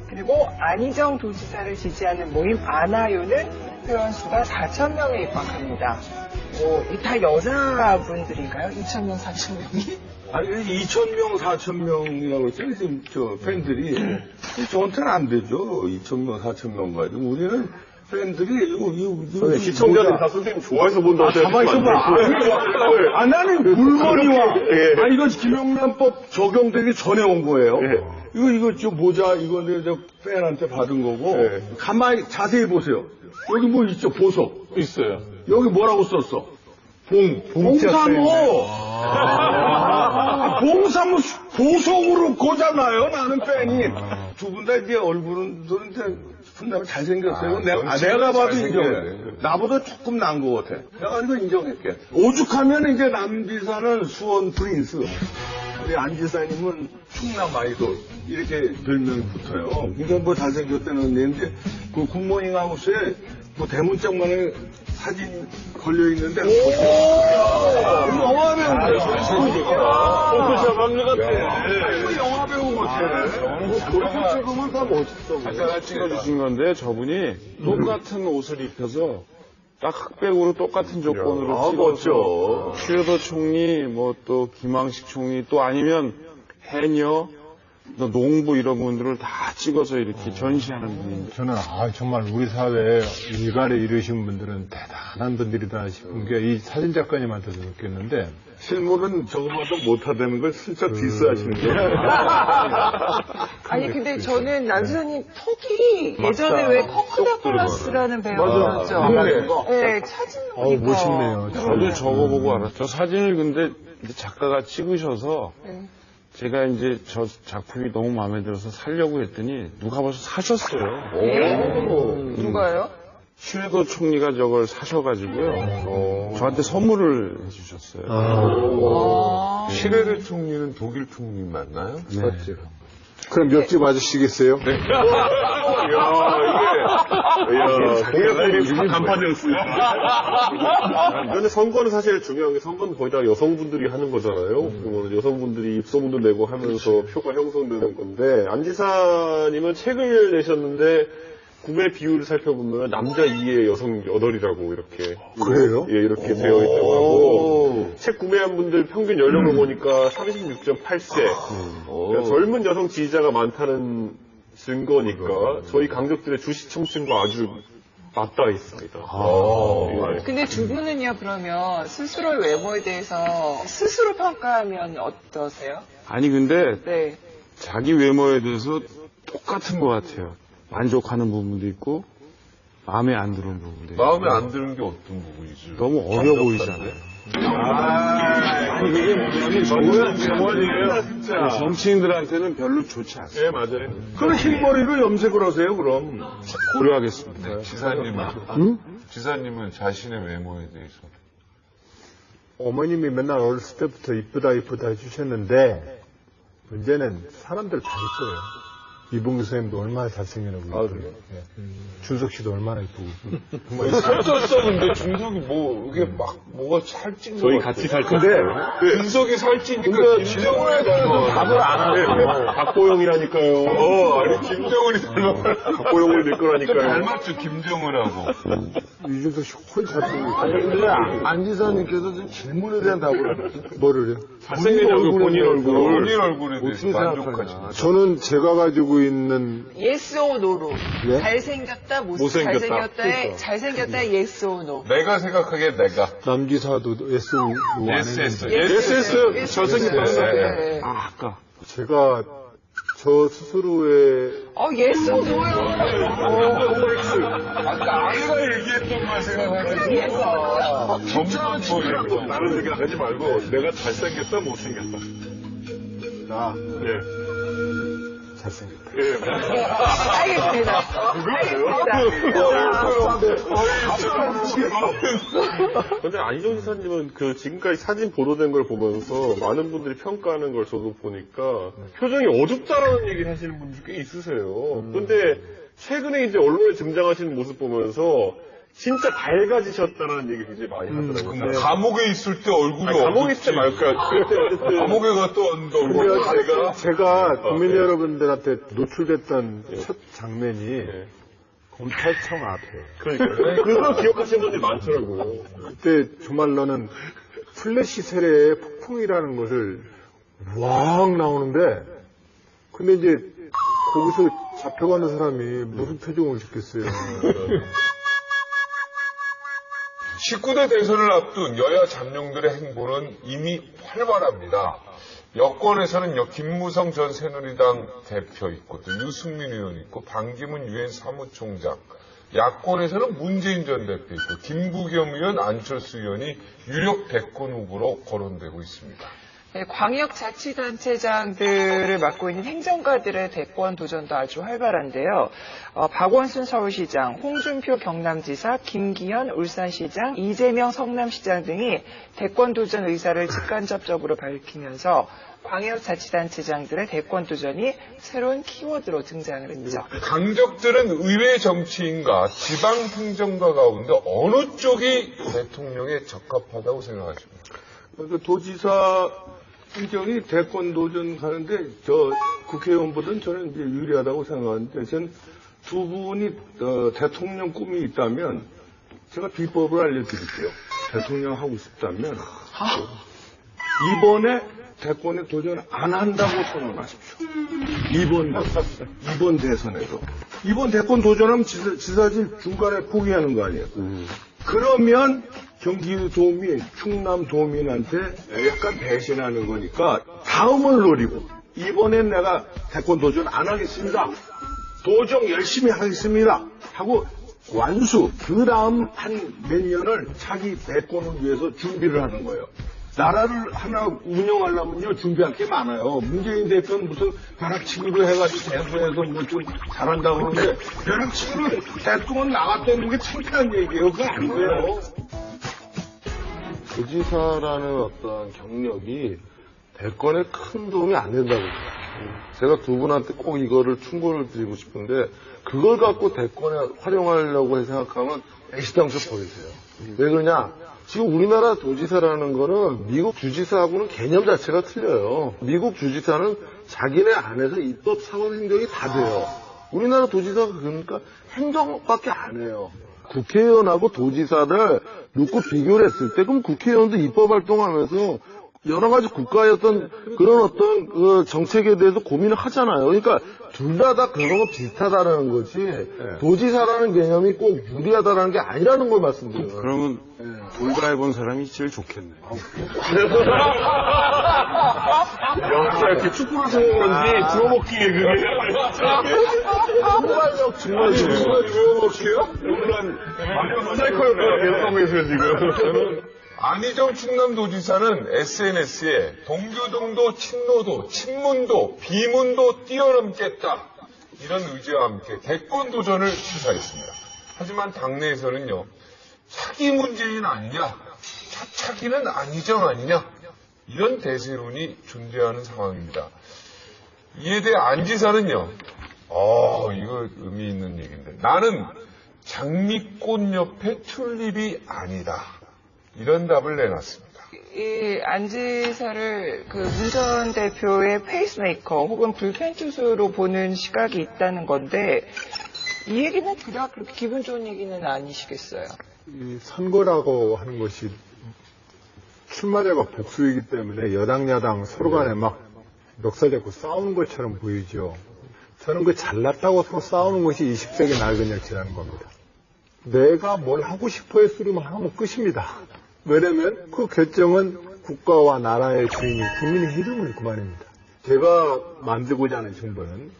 그리고 안희정 도지사를 지지하는 모임 아나요는 회원수가 4,000명에 입학합니다. 다 여자분들인가요? 2,000명, 4,000명이? 아니, 2,000명, 4,000명이라고 했잖아요. 지금 팬들이. 저한테는 안 되죠. 2,000명, 4,000명 가지고. 우리는 팬들이, 이거 시청자들 다 선생님 좋아해서 본다고 가만히 있어봐. 나는 물건이와, 이건 김영란법 적용되기 전에 온 거예요. 이거 저 모자, 이거 내가 팬한테 받은 거고. 가만히 자세히 보세요. 여기 뭐 있죠? 보석. 있어요. 여기 뭐라고 썼어? 봉사모! 봉사모 보석으로 거잖아요, 나는 팬이. 두 분 다 이제 얼굴은, 이제, 분명 잘생겼어요. 내가 봐도 인정해. 나보다 조금 나은 것 같아. 내가 이거 인정할게. 오죽하면 이제 남지사는 수원 프린스. 우리 안지사님은 충남 아이돌. 이렇게 별명이 붙어요. 그러니까 뭐 잘생겼다는 얘기인데, 그 굿모닝 하우스에 뭐 대문짝만에 사진 걸려있는데, 이거 영화배우 포토샵 한것 같아. 이거 영화배우 같아. 그렇게 찍으면 다 멋있어. 작가가 찍어주신 건데 저분이 똑같은 옷을 입혀서 딱 흑백으로 똑같은 조건으로 찍어서 최효도 총리, 뭐 또 김황식 총리, 또 아니면 해녀, 또 농부 이런 분들을 다 찍어서 이렇게 전시하는 분입니다. 저는 정말 우리 사회에 일가를 이루신 분들은 대단한 분들이다 싶은 게 이 사진 작가님한테도 느꼈는데 실물은 저거보다 못하다는 걸 슬쩍 디스하시는 거예요. 아니, 근데 저는 남지사님 턱이 예전에 왜 커크다플러스라는 배우였죠? 네, 사진 보니까. 멋있네요. 저도 저거 보고 알았죠. 사진을 근데 이제 작가가 찍으셔서 제가 이제 저 작품이 너무 마음에 들어서 사려고 했더니 누가 벌써 사셨어요. 누가요? 최효도 총리가 저걸 사셔가지고요. 저한테 선물을 해주셨어요. 시레르 총리는 독일 총리 맞나요? 네. 그럼 옆집 아저씨겠어요? 공약들이 간판이었어요. 그런데 선거는 사실 중요한 게 선거는 거의 다 여성분들이 하는 거잖아요. 그거는 여성분들이 입소문도 내고 하면서 표가 형성되는 건데 안지사님은 책을 내셨는데 구매 비율을 살펴보면 남자 2에 여성 8이라고 이렇게 그래요? 예, 이렇게 되어 있다고 하고 책 구매한 분들 평균 연령을 보니까 36.8세 그러니까 젊은 여성 지지자가 많다는 증거니까 저희 강적들의 주시청층과 아주 맞닿아 있습니다. 예. 근데 두 분은요, 그러면 스스로의 외모에 대해서 스스로 평가하면 어떠세요? 아니 근데 네. 자기 외모에 대해서 똑같은 것 같아요. 만족하는 부분도 있고 마음에 안 드는 부분도 있고. 마음에 안 드는 게 어떤 부분이죠? 너무 어려 보이잖아요. 아니 그게 뭐냐면 진짜. 정치인들한테는 별로 좋지 않습니다. 예, 맞아요. 그럼 흰머리로 염색을 하세요, 그럼. 고려하겠습니다. 지사님은 자신의 외모에 대해서 어머님이 맨날 어렸을 때부터 이쁘다 해주셨는데 문제는 사람들 다 이뻐요. 이봉규 선생님도 얼마나 잘생겨나고 이쁘고 준석 씨도 얼마나 이쁘고 살쪘어. 근데 준석이 이게 막 뭐가 살찐 거 저희 같아. 같이 살 텐데 준석이 살찌니까 김정은에 답을 안 하네. 박보영이라니까요. 아니 김정은이 닮았어. 박보영을 낼 좀 거라니까요. 닮았죠 김정은하고. 이준석 씨 훨씬 잘생겼어요. 아니, 근데 안지사님께서 지금 질문에 대한 답을 뭐를요? 잘생겨서 본인 얼굴. 본인 얼굴에 대해서 어떻게 만족하시나요? 생각하냐. 저는 제가 가지고 있는 yes or no로. 네? 잘생겼다, 못생겼다. 잘생겼다에 잘생겼다, yes or no. 내가 생각하기에 내가. 남기사도 SO 안 했는데 SS. 잘생겼다. 네. 아까 제가 저 스스로의 yes or no요. 아까 아내가 얘기했던 걸 생각하니까 점점 다른 생각하지 말고 내가 잘생겼다 못생겼다. 나 예. 잘생겼다. 알겠습니다. 근데 안희정 지사님은 그 지금까지 사진 보도된 걸 보면서 많은 분들이 평가하는 걸 저도 보니까 표정이 어둡다라는 얘기를 하시는 분들 꽤 있으세요. 근데 최근에 이제 언론에 등장하시는 모습 보면서 진짜 밝아지셨다는 얘기 굉장히 많이 하더라고요. 감옥에 있을 때 얼굴이 감옥에 있을 때 말까. 감옥에 갔다 왔는데 얼굴이 밝아. 제가 국민 여러분들한테 노출됐던 첫 장면이 검찰청 앞에. 그러니까요. 그걸 기억하시는 분들이 많더라고요. 그때 정말로는 플래시 세례의 폭풍이라는 것을 왕 나오는데, 근데 이제 거기서 잡혀가는 사람이 무슨 표정을 짓겠어요. 19대 대선을 앞둔 여야 잠룡들의 행보는 이미 활발합니다. 여권에서는요, 김무성 전 새누리당 대표 있고, 또 유승민 의원 있고, 반기문 유엔 사무총장, 야권에서는 문재인 전 대표 있고, 김부겸 의원, 안철수 의원이 유력 대권 후보로 거론되고 있습니다. 네, 광역자치단체장들을 맡고 있는 행정가들의 대권 도전도 아주 활발한데요. 박원순 서울시장, 홍준표 경남지사, 김기현 울산시장, 이재명 성남시장 등이 대권 도전 의사를 직간접적으로 밝히면서 광역자치단체장들의 대권 도전이 새로운 키워드로 등장을 했죠. 강적들은 의회 정치인과 지방행정가 가운데 어느 쪽이 대통령에 적합하다고 생각하십니까? 그 도지사 행정이 대권 도전 가는데 저 국회의원보다는 저는 이제 유리하다고 생각하는데 전 두 분이 대통령 꿈이 있다면 제가 비법을 알려드릴게요. 대통령 하고 싶다면 이번에 대권에 도전 안 한다고 선언하십시오. 이번 대선에도. 이번 대권 도전하면 지사직 중간에 포기하는 거 아니에요. 그러면 경기도민, 충남도민한테 약간 배신하는 거니까 다음을 노리고 이번엔 내가 대권 도전 안 하겠습니다. 도정 열심히 하겠습니다. 하고 완수, 그 다음 한 몇 년을 자기 대권을 위해서 준비를 하는 거예요. 나라를 하나 운영하려면요, 준비할 게 많아요. 문재인 대표는 무슨 벼락치기로 해가지고 대선에서 뭐 좀 잘한다고 그러는데, 벼락치기로 대통령 나갔다는 게 창피한 얘기예요. 그거 안 돼요. 도지사라는 어떤 경력이 대권에 큰 도움이 안 된다고 봐요. 제가 두 분한테 꼭 이거를 충고를 드리고 싶은데, 그걸 갖고 대권에 활용하려고 생각하면 애시당초 버리세요. 왜 그러냐? 지금 우리나라 도지사라는 거는 미국 주지사하고는 개념 자체가 틀려요. 미국 주지사는 자기네 안에서 입법, 사법, 행정이 다 돼요. 우리나라 도지사가 그러니까 행정밖에 안 해요. 국회의원하고 도지사를 놓고 비교를 했을 때 그럼 국회의원도 입법 활동하면서 여러 가지 국가의 어떤 그런 어떤 그 정책에 대해서 고민을 하잖아요. 그러니까 둘 다 그런 거 비슷하다라는 거지. 도지사라는 개념이 꼭 유리하다라는 게 아니라는 걸 말씀드려요. 그러면 돌아해본 사람이 제일 좋겠네. 역시 이렇게 축구를 좋아하는지 주워먹기 그게. 정말 주워먹기요? 사이코를 계속하고 있어요, 지금. 안희정 충남도지사는 SNS에 동교동도, 친노도, 친문도, 비문도 뛰어넘겠다. 이런 의지와 함께 대권 도전을 시사했습니다. 하지만 당내에서는요, 차기 문재인 아니냐, 차차기는 안희정 아니냐, 이런 대세론이 존재하는 상황입니다. 이에 대해 안 지사는요, 이거 의미 있는 얘기인데, 나는 장미꽃 옆에 튤립이 아니다. 이런 답을 내놨습니다. 이 안지사를 그 문 전 대표의 페이스메이커 혹은 불펜투수로 보는 시각이 있다는 건데 이 얘기는 그렇게 기분 좋은 얘기는 아니시겠어요? 이 선거라고 하는 것이 출마자가 복수이기 때문에 여당 야당 서로 간에 막 멱살 잡고 싸우는 것처럼 보이죠. 저는 그 잘났다고 서로 싸우는 것이 20세기 낡은 역사라는 겁니다. 내가 뭘 하고 싶어 했으면 하면 끝입니다. 왜냐면 그 결정은 국가와 나라의 주인이 국민의 이름을 그만입니다. 제가 만들고자 하는 정부는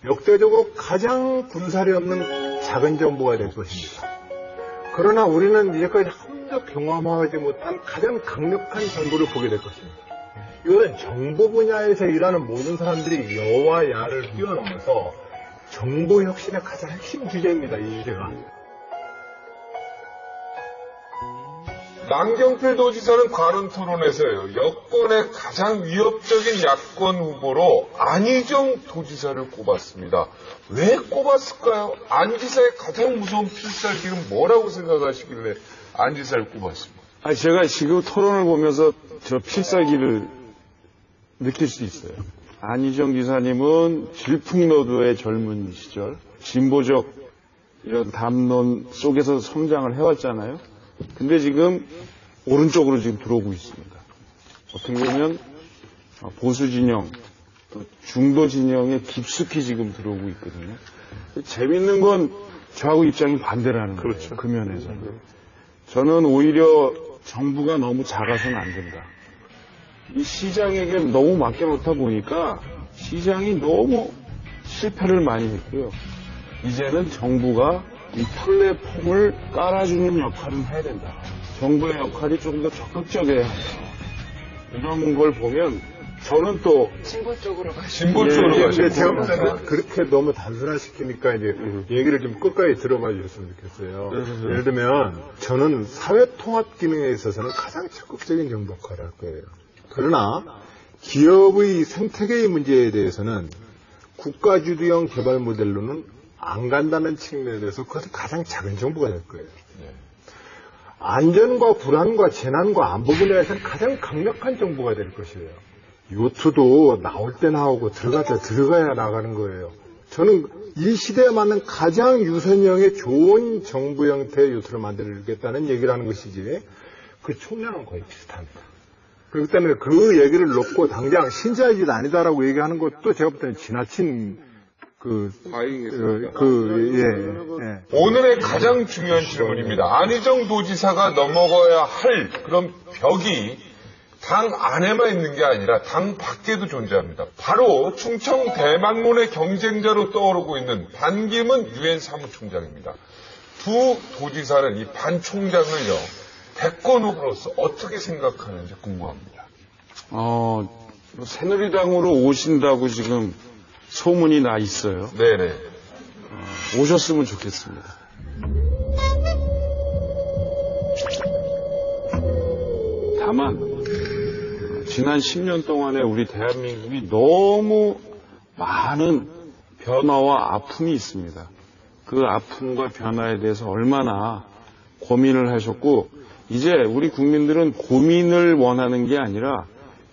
역대적으로 가장 군살이 없는 작은 정부가 될 것입니다. 그러나 우리는 이제까지 한 번도 경험하지 못한 가장 강력한 정부를 보게 될 것입니다. 이거는 정보 분야에서 일하는 모든 사람들이 여와 야를 뛰어넘어서 정보 혁신의 가장 핵심 주제입니다, 이 주제가. 남경필 도지사는 관훈 토론에서요, 여권의 가장 위협적인 야권 후보로 안희정 도지사를 꼽았습니다. 왜 꼽았을까요? 안 지사의 가장 무서운 필살기는 뭐라고 생각하시길래 안 지사를 꼽았습니까? 아니, 제가 지금 토론을 보면서 저 필살기를 느낄 수 있어요. 안희정 지사님은 질풍노도의 젊은 시절, 진보적 이런 담론 속에서 성장을 해왔잖아요. 근데 지금 오른쪽으로 지금 들어오고 있습니다. 어떻게 보면 보수 진영, 또 중도 진영에 깊숙이 지금 들어오고 있거든요. 재밌는 건 저하고 입장이 반대라는 거예요. 그렇죠. 그 면에서. 저는 오히려 정부가 너무 작아서는 안 된다. 이 시장에게 너무 맡겨놓다 보니까 시장이 너무 실패를 많이 했고요. 이제는 정부가 이 플랫폼을 깔아주는 역할은 해야 된다. 정부의 역할이 조금 더 적극적이어야 한다. 이런 걸 보면 저는 또 진보 쪽으로 진보 쪽으로 가시고 제가 볼 때는 그렇게 너무 단순화시키니까 이제 얘기를 좀 끝까지 들어봐 주셨으면 좋겠어요. 예를 들면 저는 사회통합 기능에 있어서는 가장 적극적인 정부 역할을 할 거예요. 그러나 기업의 생태계의 문제에 대해서는 국가주도형 개발 모델로는 안 간다는 측면에 대해서 그것은 가장 작은 정부가 될 거예요. 안전과 불안과 재난과 안보 분야에서는 가장 강력한 정부가 될 것이에요. 요트도 나올 때 나오고 들어갈 때 들어가야 나가는 거예요. 저는 이 시대에 맞는 가장 유선형의 좋은 정부 형태의 요트를 만들겠다는 얘기를 하는 것이지 그 총량은 거의 비슷합니다. 그렇기 때문에 그 얘기를 놓고 당장 신자의 짓 아니다라고 얘기하는 것도 제가 볼 때는 지나친 오늘의 가장 중요한 질문입니다. 안희정 도지사가 넘어가야 할 그런 벽이 당 안에만 있는 게 아니라 당 밖에도 존재합니다. 바로 충청 대망론의 경쟁자로 떠오르고 있는 반기문 유엔 사무총장입니다. 두 도지사는 이 반 총장을요, 대권 후보로서 어떻게 생각하는지 궁금합니다. 새누리당으로 오신다고 지금 소문이 나 있어요. 네네. 오셨으면 좋겠습니다. 다만 지난 10년 동안에 우리 대한민국이 너무 많은 변화와 아픔이 있습니다. 그 아픔과 변화에 대해서 얼마나 고민을 하셨고, 이제 우리 국민들은 고민을 원하는 게 아니라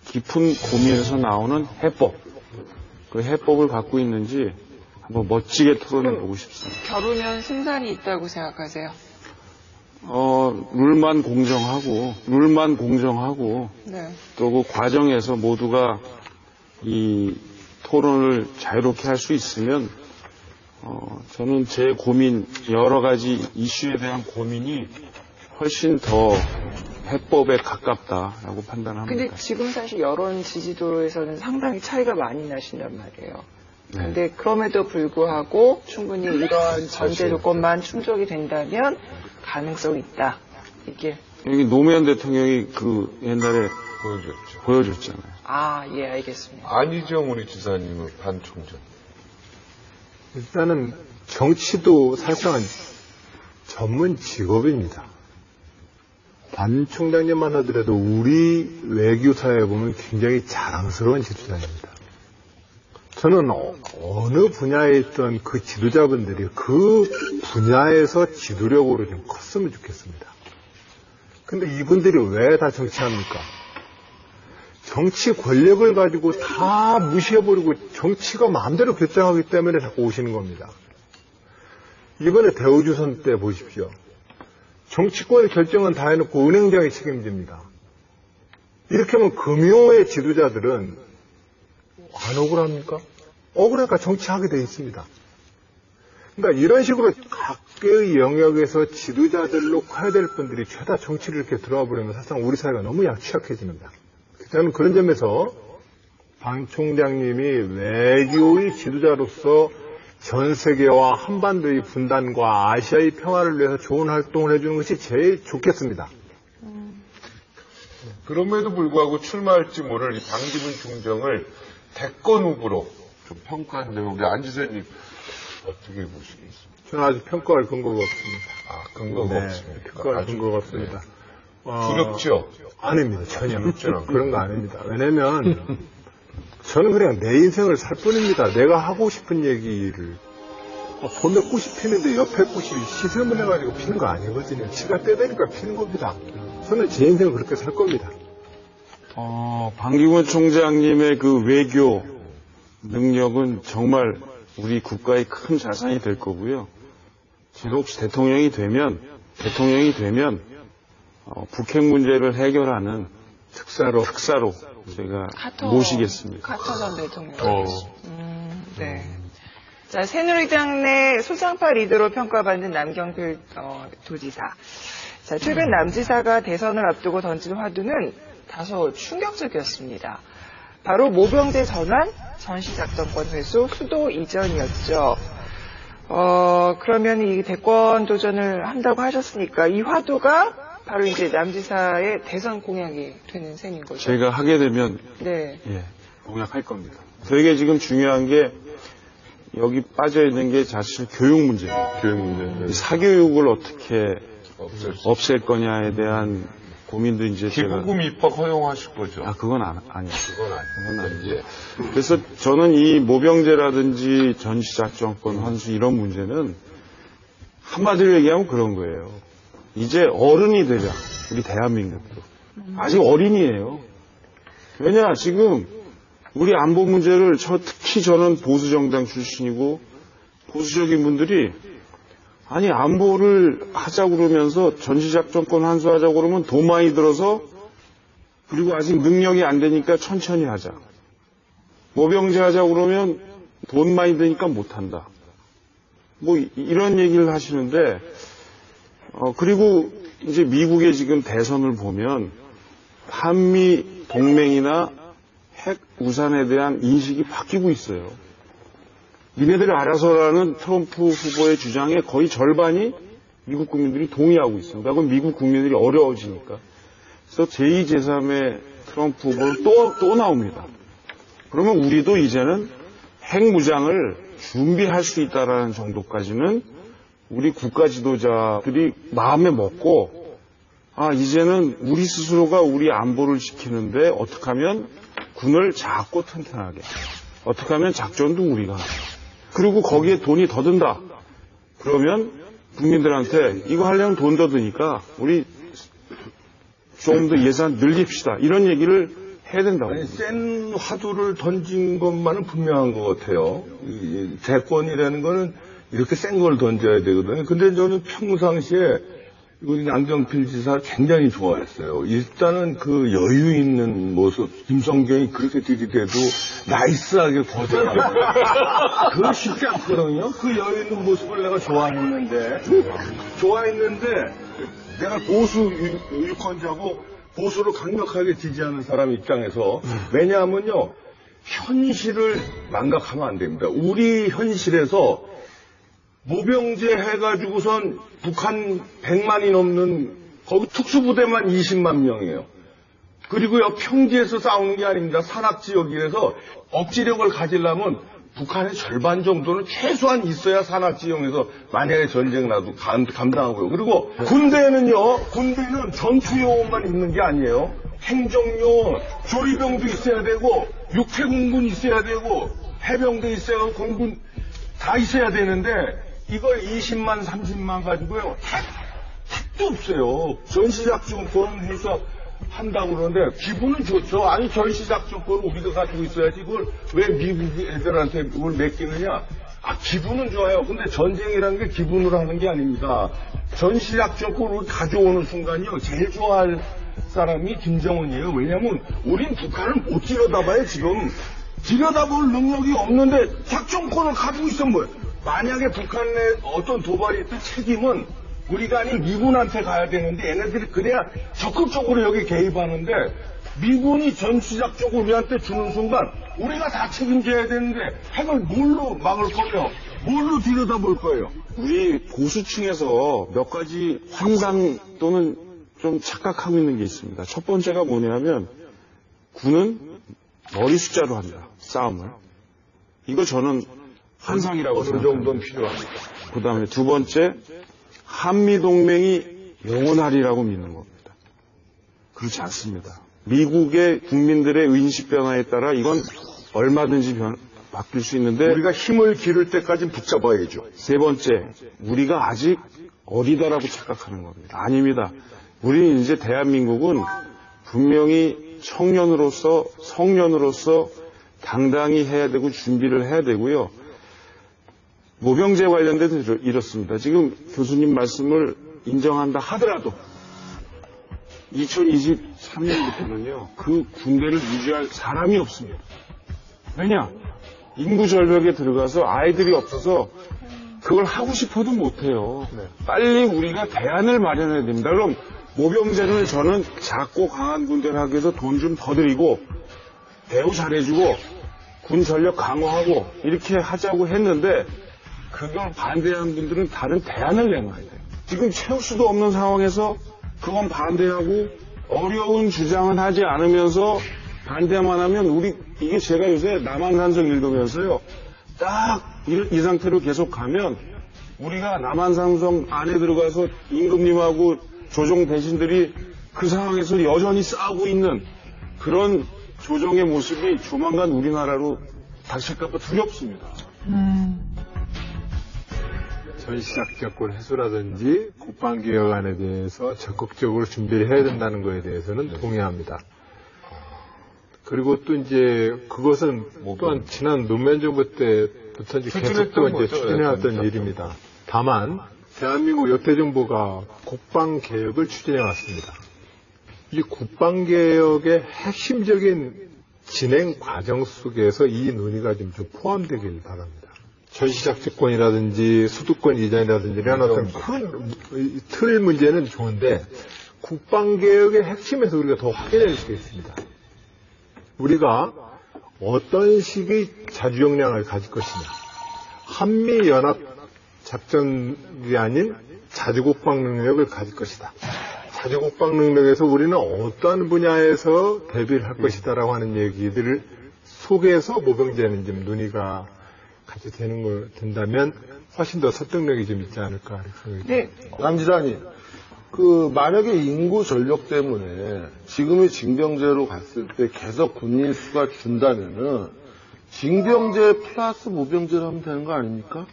깊은 고민에서 나오는 해법, 그 해법을 갖고 있는지 한번 멋지게 토론해 보고 싶습니다. 겨루면 승산이 있다고 생각하세요? 룰만 공정하고 네. 또 그 과정에서 모두가 이 토론을 자유롭게 할 수 있으면 저는 제 고민, 여러 가지 이슈에 대한 고민이 훨씬 더 해법에 가깝다라고 판단합니다. 근데 지금 사실 여론 지지도에서는 상당히 차이가 많이 나신단 말이에요. 네. 근데 그럼에도 불구하고 충분히 이런 전제 조건만 충족이 된다면 가능성이 있다. 이게. 여기 노무현 대통령이 그 옛날에 보여줬잖아요. 아, 예, 알겠습니다. 안희정 우리 지사님은 반 총장. 일단은 정치도 사실상 전문 직업입니다. 반 총장님만 하더라도 우리 외교사에 보면 굉장히 자랑스러운 지도자입니다. 저는 어느 분야에 있던 그 지도자분들이 그 분야에서 지도력으로 좀 컸으면 좋겠습니다. 근데 이분들이 왜 다 정치합니까? 정치 권력을 가지고 다 무시해버리고 정치가 마음대로 결정하기 때문에 자꾸 오시는 겁니다. 이번에 대우조선 때 보십시오. 정치권의 결정은 다 해놓고 은행장이 책임집니다. 이렇게 하면 금융의 지도자들은 안 억울합니까? 억울하니까 정치하게 돼 있습니다. 그러니까 이런 식으로 각계의 영역에서 지도자들로 커야 될 분들이 죄다 정치를 이렇게 들어와 버리면 사실상 우리 사회가 너무 취약해집니다. 저는 그런 점에서 반 총장님이 외교의 지도자로서 전 세계와 한반도의 분단과 아시아의 평화를 위해서 좋은 활동을 해주는 것이 제일 좋겠습니다. 그럼에도 불구하고 출마할지 모를 이 반기문 총장을 대권 후보로 좀 평가한다면 우리 안 지사님 어떻게 보시겠습니까? 저는 아직 평가할 근거가 없습니다. 아, 근거가 네, 없습니까? 평가할 근거가 없습니다. 두렵죠? 아닙니다. 전혀. 그런 거 아닙니다. 왜냐면, 저는 그냥 내 인생을 살 뿐입니다. 내가 하고 싶은 얘기를. 봄에 꽃이 피는데 옆에 꽃이 시샘을 해가지고 피는 거 아니거든요. 지가 떼대니까 피는 겁니다. 저는 제 인생을 그렇게 살 겁니다. 반기문 총장님의 그 외교 능력은 정말 우리 국가의 큰 자산이 될 거고요. 제가 혹시 대통령이 되면 북핵 문제를 해결하는 특사로 제가 모시겠습니다. 카터 전 대통령. 네. 자, 새누리당 내 소장파 리더로 평가받는 남경필 도지사. 자, 최근 남지사가 대선을 앞두고 던진 화두는 다소 충격적이었습니다. 바로 모병제 전환, 전시작전권 회수, 수도 이전이었죠. 그러면 이 대권 도전을 한다고 하셨으니까 이 화두가 바로 이제 남지사의 대선 공약이 되는 셈인 거죠. 제가 하게 되면 네. 공약할 겁니다. 되게 지금 중요한 게 여기 빠져 있는 게 사실 교육 문제예요. 교육 문제. 이 사교육을 어떻게 없앨 거냐에 대한 고민도 이제 기부금 입학 허용하실 거죠? 그건 아니에요. 그건 아니죠. 그래서 저는 이 모병제라든지 전시작전권 환수 이런 문제는 한마디로 얘기하면 그런 거예요. 이제 어른이 되자. 우리 대한민국도. 아직 어린이에요. 왜냐 지금 우리 안보 문제를 특히 저는 보수정당 출신이고 보수적인 분들이 아니 안보를 하자고 그러면서 전시작전권 환수하자고 그러면 돈 많이 들어서 그리고 아직 능력이 안 되니까 천천히 하자. 모병제 하자고 그러면 돈 많이 드니까 못한다. 뭐 이런 얘기를 하시는데 그리고 이제 미국의 지금 대선을 보면 한미 동맹이나 핵 우산에 대한 인식이 바뀌고 있어요. 니네들이 알아서라는 트럼프 후보의 주장에 거의 절반이 미국 국민들이 동의하고 있습니다. 그럼 미국 국민들이 어려워지니까. 그래서 제2, 제3의 트럼프 후보는 또 나옵니다. 그러면 우리도 이제는 핵무장을 준비할 수 있다라는 정도까지는 우리 국가 지도자들이 마음에 먹고 이제는 우리 스스로가 우리 안보를 지키는데 어떻게 하면 군을 작고 튼튼하게 어떻게 하면 작전도 우리가 그리고 거기에 돈이 더 든다. 그러면 국민들한테 이거 하려면 돈 더 드니까 우리 좀 더 예산 늘립시다. 이런 얘기를 해야 된다고. 아니, 센 화두를 던진 것만은 분명한 것 같아요. 이 대권이라는 거는 이렇게 센 걸 던져야 되거든요. 근데 저는 평상시에 우리 남경필 지사 굉장히 좋아했어요. 일단은 그 여유 있는 모습, 김성경이 그렇게 들이대도 나이스하게 거절하고. 그거 쉽지 않거든요. 그 여유 있는 모습을 내가 좋아했는데 내가 보수 유권자고 보수를 강력하게 지지하는 사람 입장에서 왜냐하면요. 현실을 망각하면 안 됩니다. 우리 현실에서 모병제 해가지고선 북한 100만이 넘는 거기 특수부대만 20만 명이에요. 그리고요 평지에서 싸우는 게 아닙니다. 산악지역이라서 억지력을 가지려면 북한의 절반 정도는 최소한 있어야 산악지역에서 만약에 전쟁 나도 감당하고요. 그리고 군대는 전투요원만 있는 게 아니에요. 행정요원, 조리병도 있어야 되고 육해공군 있어야 되고 해병대 있어야 하고 공군 다 있어야 되는데 이걸 20만, 30만 가지고요. 택도 없어요. 전시작전권 해서 한다고 그러는데 기분은 좋죠. 아니 전시작전권을 우리가 가지고 있어야지 그걸 왜 미국 애들한테 그걸 맡기느냐. 기분은 좋아요. 근데 전쟁이라는 게 기분으로 하는 게 아닙니다. 전시작전권을 가져오는 순간이요. 제일 좋아할 사람이 김정은이에요. 왜냐면 우린 북한을 못 들여다봐요. 지금 들여다볼 능력이 없는데 작전권을 가지고 있으면 뭐예요. 만약에 북한 내 어떤 도발이 있던 책임은 우리가 아닌 미군한테 가야 되는데 얘네들이 그래야 적극적으로 여기 개입하는데 미군이 전시작전을 우리한테 주는 순간 우리가 다 책임져야 되는데 핵을 뭘로 막을 거며 뭘로 들여다볼 거예요. 우리 보수층에서 몇 가지 환상 또는 좀 착각하고 있는 게 있습니다. 첫 번째가 뭐냐면 군은 머리 숫자로 한다. 싸움을. 이거 저는 환상이라고 어느 생각합니다. 정도는 필요합니다. 그다음에 두 번째, 한미동맹이 영원하리라고 믿는 겁니다. 그렇지 않습니다. 미국의 국민들의 인식 변화에 따라 이건 얼마든지 바뀔 수 있는데, 우리가 힘을 기를 때까지 붙잡아야죠. 세 번째, 우리가 아직 어리다라고 착각하는 겁니다. 아닙니다. 우리는 이제 대한민국은 분명히 청년으로서, 성년으로서 당당히 해야 되고 준비를 해야 되고요. 모병제 관련돼서 이렇습니다. 지금 교수님 말씀을 인정한다 하더라도 2023년부터는요, 그 군대를 유지할 사람이 없습니다. 왜냐? 인구 절벽에 들어가서 아이들이 없어서 그걸 하고 싶어도 못해요. 빨리 우리가 대안을 마련해야 됩니다. 그럼 모병제를 저는 작고 강한 군대를 하기 위해서 돈 좀 더 드리고 대우 잘해주고 군 전력 강화하고 이렇게 하자고 했는데, 그걸 반대하는 분들은 다른 대안을 내놔야 돼요. 지금 채울 수도 없는 상황에서 그건 반대하고 어려운 주장은 하지 않으면서 반대만 하면 이게 제가 요새 남한산성 읽으면서요, 딱 이 상태로 계속 가면 우리가 남한산성 안에 들어가서 임금님하고 조정 대신들이 그 상황에서 여전히 싸우고 있는 그런 조정의 모습이 조만간 우리나라로 닥칠까봐 두렵습니다. 전시작전권 해소라든지 국방개혁안에 대해서 적극적으로 준비를 해야 된다는 것에 대해서는 동의합니다. 그리고 또 이제 그것은 또한 지난 노무현 정부 때부터 이제 계속 이제 추진해왔던 일입니다. 다만 대한민국 역대 정부가 국방개혁을 추진해왔습니다. 이 국방개혁의 핵심적인 진행 과정 속에서 이 논의가 좀 포함되길 바랍니다. 전시작전권이라든지 수도권 이전이라든지 이런 어떤 큰 틀 문제는 좋은데, 국방개혁의 핵심에서 우리가 더 확인할 수 있습니다. 우리가 어떤 식의 자주역량을 가질 것이냐. 한미연합 작전이 아닌 자주국방 능력을 가질 것이다. 자주국방 능력에서 우리는 어떤 분야에서 대비를 할 것이다라고 하는 얘기들을 속에서 모병제는 좀 논의가 같이 된다면 훨씬 더 설득력이 좀 있지 않을까 이렇게 생각이 듭니다. 남지사님, 만약에 인구 전력 때문에 지금의 징병제로 갔을 때 계속 군인 수가 준다면은 징병제 플러스 모병제로 하면 되는 거 아닙니까?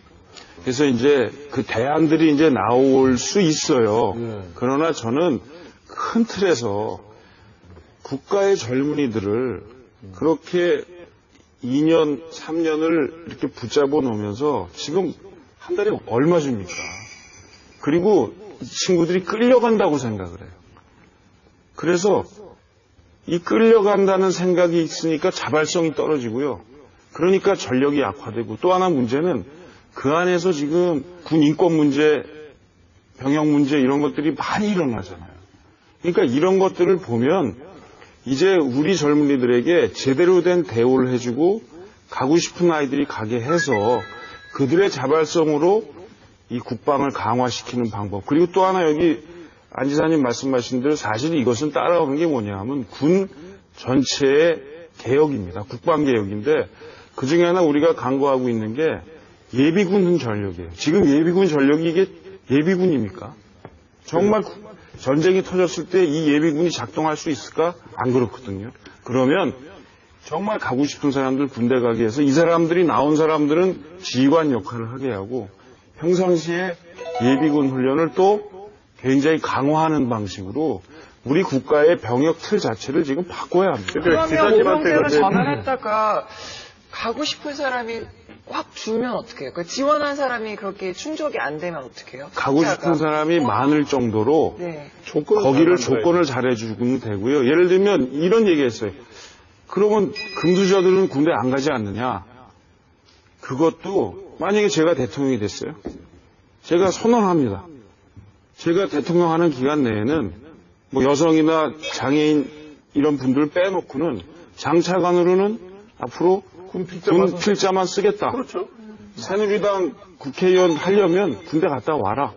그래서 이제 그 대안들이 이제 나올 수 있어요. 그러나 저는 큰 틀에서 국가의 젊은이들을 그렇게 2년, 3년을 이렇게 붙잡아 놓으면서 지금 한 달에 얼마 줍니까? 그리고 이 친구들이 끌려간다고 생각을 해요. 그래서 이 끌려간다는 생각이 있으니까 자발성이 떨어지고요. 그러니까 전력이 약화되고, 또 하나 문제는 그 안에서 지금 군 인권 문제, 병역 문제 이런 것들이 많이 일어나잖아요. 그러니까 이런 것들을 보면 이제 우리 젊은이들에게 제대로 된 대우를 해주고 가고 싶은 아이들이 가게 해서 그들의 자발성으로 이 국방을 강화시키는 방법. 그리고 또 하나 여기 안 지사님 말씀하신 대로 사실 이것은 따라오는 게 뭐냐 하면 군 전체의 개혁입니다. 국방개혁인데 그중에 하나 우리가 강구하고 있는 게 예비군 전력이에요. 지금 예비군 전력이 이게 예비군입니까? 정말 전쟁이 터졌을 때 이 예비군이 작동할 수 있을까? 안 그렇거든요. 그러면 정말 가고 싶은 사람들 군대 가게 해서 이 사람들이 나온 사람들은 지휘관 역할을 하게 하고 평상시에 예비군 훈련을 또 굉장히 강화하는 방식으로 우리 국가의 병역 틀 자체를 지금 바꿔야 합니다. 그러면 모병제로 전환했다가 가고 싶은 사람이 확 줄면 어떡해요? 그 지원한 사람이 그렇게 충족이 안 되면 어떡해요? 가고 싶은 사람이 많을 정도로 네. 거기를 조건을 잘해주면 되고요. 예를 들면 이런 얘기했어요. 그러면 금수저들은 군대 안 가지 않느냐? 그것도 만약에 제가 대통령이 됐어요. 제가 선언합니다. 제가 대통령 하는 기간 내에는 뭐 여성이나 장애인 이런 분들 빼놓고는 장차관으로는 앞으로 군 필자만 쓰겠다. 그렇죠. 새누리당 국회의원 하려면 군대 갔다 와라.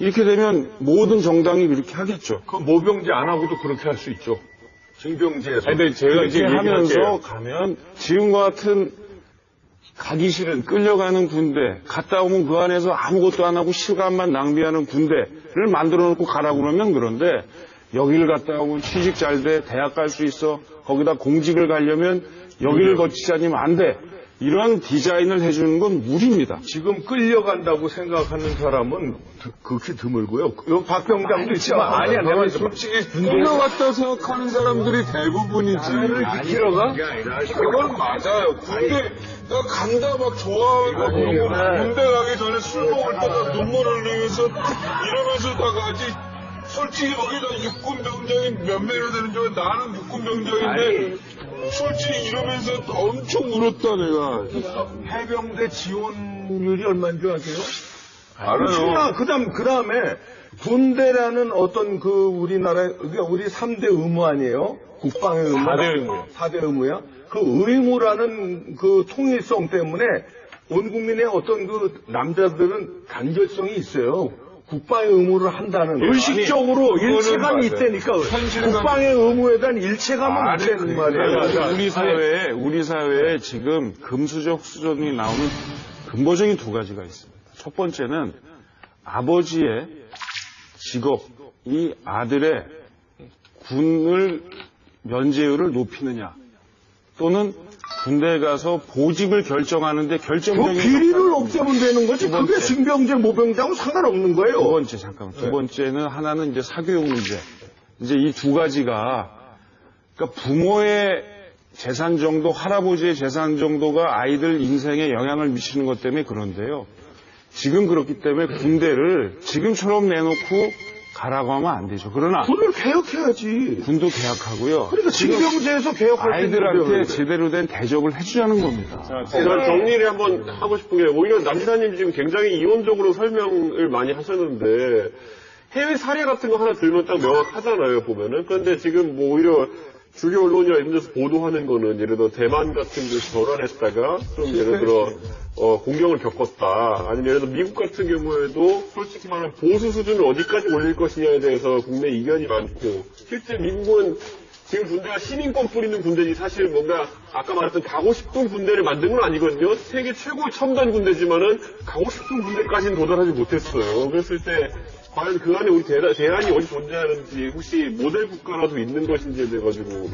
이렇게 되면 모든 정당이 그렇게 하겠죠. 그 모병제 안 하고도 그렇게 할 수 있죠. 징병제에서. 근데 제가 이제 이렇게 하면서 얘기할게요. 가면 지금과 같은 가기 싫은 끌려가는 군대 갔다 오면 그 안에서 아무것도 안 하고 시간만 낭비하는 군대를 만들어 놓고 가라고 그러면 그런데 여기를 갔다 오면 취직 잘 돼, 대학 갈 수 있어, 거기다 공직을 가려면 여기를 거치지 않으면 안 돼. 이런 디자인을 해주는 건 무리입니다. 지금 끌려간다고 생각하는 사람은 극히 드물고요. 요 박병장도 있지만 아니야, 내가 솔직히 끌려갔다 생각하는 사람들이 대부분이지. 끌려가? 그건 맞아요. 군대 나 간다 막 좋아하고 그러고 군대 가기 전에 술 먹을 때다 눈물 흘리면서 이러면서 다 가지. 솔직히 여기다 육군 병장이 몇 명이나 되는 줄 알아? 나는 육군 병장인데 솔직히 이러면서 엄청 울었다 내가. 해병대 지원율이 얼마인 줄 아세요? 알아요. 그 다음에 군대라는 어떤 그 우리나라의, 그러니까 우리 3대 의무 아니에요? 국방의 의무. 4대 의무요. 4대 의무야? 그 의무라는 그 통일성 때문에 온 국민의 어떤 그 남자들은 단결성이 있어요. 국방의 의무를 한다는 의식적으로 일체감이 있다니까. 국방의 의무에 대한 일체감은 있다는 말이에요. 우리 사회에 지금 금수저 수준이 나오는 근본적인 두 가지가 있습니다. 첫 번째는 아버지의 직업, 이 아들의 군을 면제율을 높이느냐, 또는 군대에 가서 보직을 결정하는데 그 결정적인 비리를 없애면 되는 거지. 두 번째. 그게 징병제, 모병제하고 상관없는 거예요. 두 번째는 하나는 이제 사교육 문제. 이제 이 두 가지가, 그러니까 부모의 재산 정도, 할아버지의 재산 정도가 아이들 인생에 영향을 미치는 것 때문에 그런데요. 지금 그렇기 때문에 군대를 지금처럼 내놓고 가라고 하면 안 되죠. 그러나 군을 개혁해야지. 군도 개혁하고요. 그러니까 징병제에서 개혁할 아이들한테 제대로 된 대접을 해주자는 겁니다. 제가 정리를 한번 하고 싶은 게, 오히려 남지사님 지금 굉장히 이론적으로 설명을 많이 하셨는데, 해외 사례 같은 거 하나 들면 딱 명확하잖아요, 보면은. 그런데 지금 뭐 오히려 주요 언론이나 이런 데서 보도하는 거는, 예를 들어 대만 같은 데서 결혼했다가 좀 예를 들어 공경을 겪었다, 아니면 예를 들어 미국 같은 경우에도 솔직히 말하면 보수 수준을 어디까지 올릴 것이냐에 대해서 국내 이견이 많고, 실제 미국은 지금 군대가 시민권 뿌리는 군대지 사실 뭔가 아까 말했던 가고 싶은 군대를 만든 건 아니거든요. 세계 최고의 첨단 군대지만은 가고 싶은 군대까지는 도달하지 못했어요. 그랬을 때 과연 그 안에 우리 대안이 어디 존재하는지, 혹시 모델 국가라도 있는 것인지에 대해 가지고.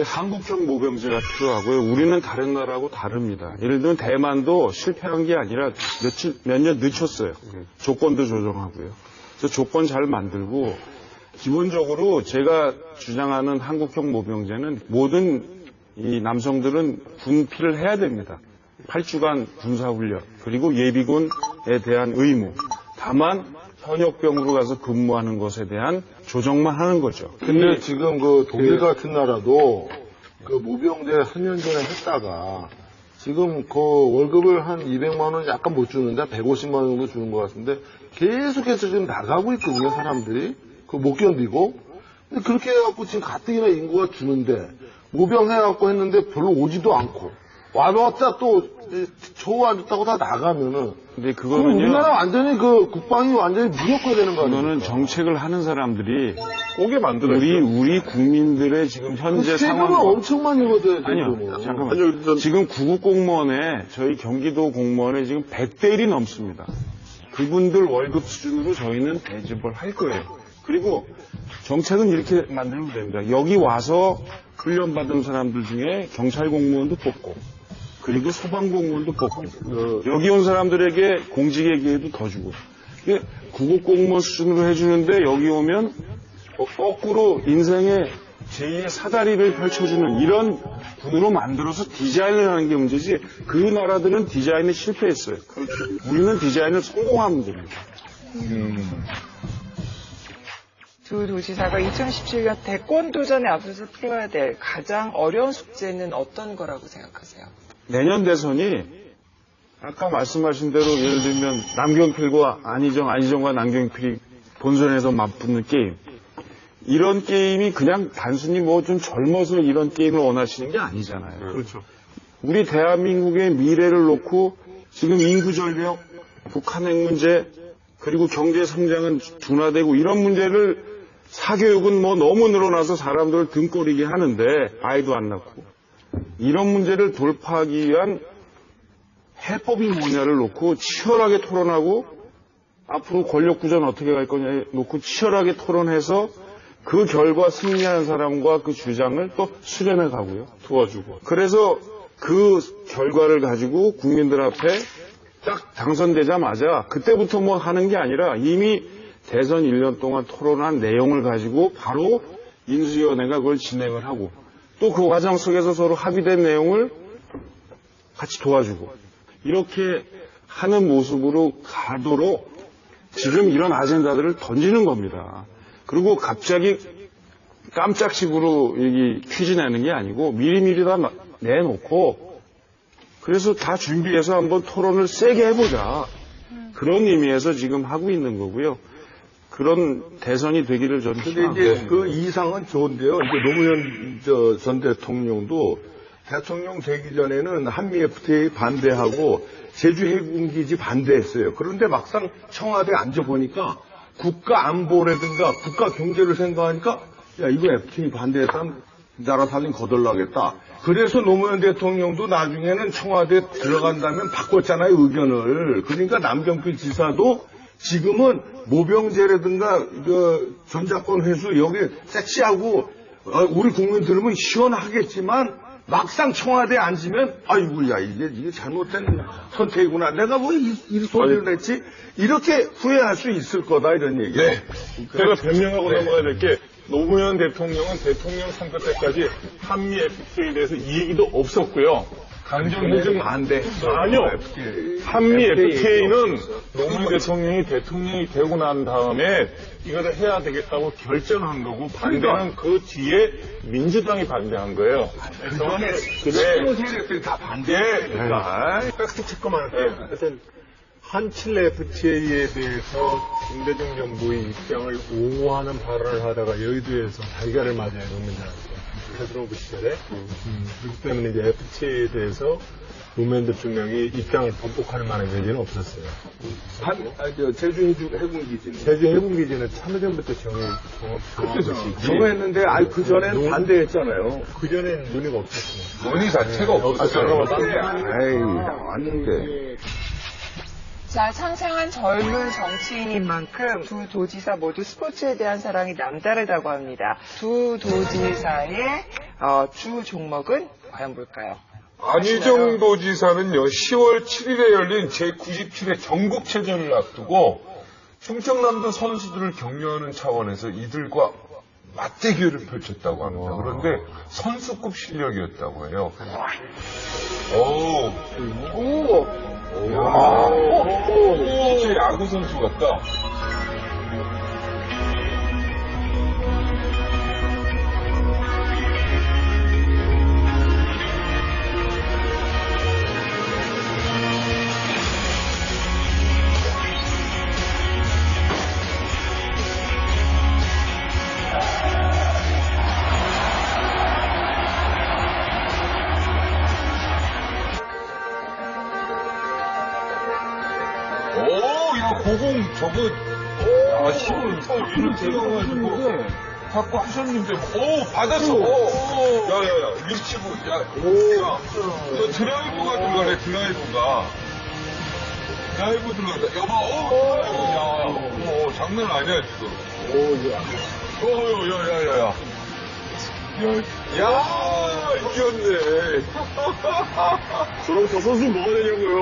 한국형 모병제가 필요하고요. 우리는 다른 나라하고 다릅니다. 예를 들면 대만도 실패한 게 아니라 몇 년 늦췄어요. 조건도 조정하고요. 그래서 조건 잘 만들고, 기본적으로 제가 주장하는 한국형 모병제는 모든 이 남성들은 군필을 해야 됩니다. 8주간 군사훈련, 그리고 예비군에 대한 의무. 다만 현역병으로 가서 근무하는 것에 대한 조정만 하는 거죠. 근데 지금 그 독일 같은 나라도 그 모병제 3년 전에 했다가 지금 그 월급을 한 200만 원 약간 못 주는데 150만 원 정도 주는 것 같은데 계속해서 지금 나가고 있거든요, 사람들이. 그 못 견디고. 근데 그렇게 해갖고 지금 가뜩이나 인구가 주는데 모병 해갖고 했는데 별로 오지도 않고 와봤자 또 저 앉았다고 다 나가면은. 근데 그럼 그거는요. 우리나라 완전히 그 국방이 완전히 무력화되는 거 아니에요? 그거는 정책을 하는 사람들이 꼬개 만들어요. 우리 국민들의 지금 현재 세금을 상황. 엄청 많이 걷어야 아니요, 되죠. 잠깐만. 지금 구급 공무원에 저희 경기도 공무원에 지금 100대 1이 넘습니다. 그분들 월급 수준으로 저희는 대접을 할 거예요. 그리고 정책은 이렇게 만들면 됩니다. 여기 와서 훈련받은 사람들 중에 경찰 공무원도 뽑고, 그리고 소방 공무원도 뽑고, 여기 온 사람들에게 공직의 기회도 더 주고. 구급 공무원 수준으로 해주는데 여기 오면 거꾸로 인생의 제2의 사다리를 펼쳐주는 이런 군으로 만들어서 디자인을 하는 게 문제지, 그 나라들은 디자인에 실패했어요. 우리는 디자인을 성공하면 됩니다. 두 도지사가 2017년 대권 도전에 앞서서 풀어야 될 가장 어려운 숙제는 어떤 거라고 생각하세요? 내년 대선이 아까 말씀하신 대로 예를 들면 남경필과 안희정과 남경필이 본선에서 맞붙는 게임, 이런 게임이 그냥 단순히 뭐 좀 젊어서 이런 게임을 원하시는 게 아니잖아요. 그렇죠. 우리 대한민국의 미래를 놓고 지금 인구 절벽, 북한 핵 문제, 그리고 경제 성장은 둔화되고 이런 문제를 사교육은 뭐 너무 늘어나서 사람들을 등거리게 하는데 아이도 안 낳고 이런 문제를 돌파하기 위한 해법이 뭐냐를 놓고 치열하게 토론하고 앞으로 권력 구조는 어떻게 갈 거냐 놓고 치열하게 토론해서 그 결과 승리하는 사람과 그 주장을 또 수렴해 가고요. 도와주고. 그래서 그 결과를 가지고 국민들 앞에 딱 당선되자마자 그때부터 뭐 하는 게 아니라 이미 대선 1년 동안 토론한 내용을 가지고 바로 인수위원회가 그걸 진행을 하고 또 그 과정 속에서 서로 합의된 내용을 같이 도와주고 이렇게 하는 모습으로 가도록 지금 이런 아젠다들을 던지는 겁니다. 그리고 갑자기 깜짝식으로 퀴즈 내는 게 아니고 미리미리 다 내놓고 그래서 다 준비해서 한번 토론을 세게 해보자. 그런 의미에서 지금 하고 있는 거고요. 그런 대선이 되기를 저는 근데 이제 그 이상은 좋은데요. 이제 노무현 전 대통령도 대통령 되기 전에는 한미 FTA 반대하고 제주 해군기지 반대했어요. 그런데 막상 청와대에 앉아보니까 국가 안보라든가 국가 경제를 생각하니까 야 이거 FTA 반대했다면 나라 살림 거덜나겠다. 그래서 노무현 대통령도 나중에는 청와대에 들어간다면 바꿨잖아요, 의견을. 그러니까 남경필 지사도 지금은 모병제라든가 그 전자권 회수 여기 섹시하고 우리 국민 들으면 시원하겠지만 막상 청와대에 앉으면 아이고 야 이게 잘못된 선택이구나. 내가 뭐 이 소리를 냈지? 이렇게 후회할 수 있을 거다 이런 얘기. 네. 제가 변명하고 넘어가야 될 게 노무현 대통령은 대통령 선거 때까지 한미 FTA에 대해서 이 얘기도 없었고요. 강정해준 반대. 아니요. 한미 FTA는 노무현 대통령이 대통령이 되고 난 다음에 이거를 해야 되겠다고 결정한 거고 반대는 그 뒤에 민주당이 반대한 거예요. 그전에 세력들이 다 반대니까. 팩트 체크만 할게요. 하여튼 한칠레 FTA에 대해서 김대중 정부의 입장을 옹호하는 발언을 하다가 여의도에서 달걀을 맞아요, 노무현한테. 페드로브 시절에. 그렇기 때문에 이제 FTA에 대해서 노무현 대통령이 입장을 번복할 만한 여지는 없었어요. 제주 해군기지. 제주 해군기지는 참여전부터 정한 것이지. 정했는데, 그전엔 반대했잖아요. 그전엔 논의가 없었어요. 논의 자체가 없었어요. 에이, 나왔는데. 자, 창창한 젊은 정치인인 만큼 두 도지사 모두 스포츠에 대한 사랑이 남다르다고 합니다. 두 도지사의 주 종목은 과연 뭘까요? 안희정 도지사는요, 10월 7일에 열린 제97회 전국체전을 앞두고 충청남도 선수들을 격려하는 차원에서 이들과 맞대결을 펼쳤다고 합니다. 그런데 선수급 실력이었다고 해요. 진짜 야구 선수 같다. 고공 저거 힘을 이렇게 들어가지고 갖고 하셨는데 받았어. 야야야 밀치고 너 드라이브가 들어가네. 드라이브 들어간다. 여봐. 장난 아니야 지금. 야야야야. 야, 이겼네. 그럼 저 선수 뭐가 되냐고요.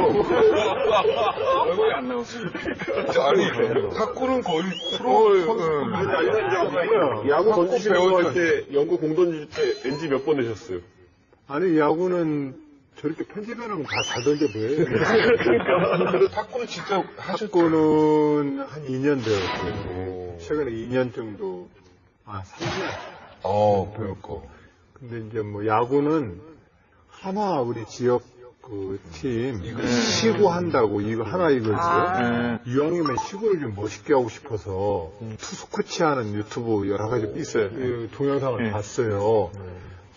얼굴이 안 나왔어요. 아니, 탁구는 거의 프로 선수. 야구 던지시는 거 할 때, 연구 공 던질 때 NG 몇 번 내셨어요? 아니, 야구는 저렇게 편집해놓으면 다 잘 던져 보여요. 탁구는 진짜 탁구는 한 2년 배웠어요. 최근에 2년 정도, 3년. 배웠고. 근데 이제 뭐 야구는 하나 우리 지역 그 팀 시구 한다고 이거 하나 이거지요. 이왕이면 시구를 좀 멋있게 하고 싶어서 투수 코치하는 유튜브 여러 가지 있어요. 그 동영상을 봤어요.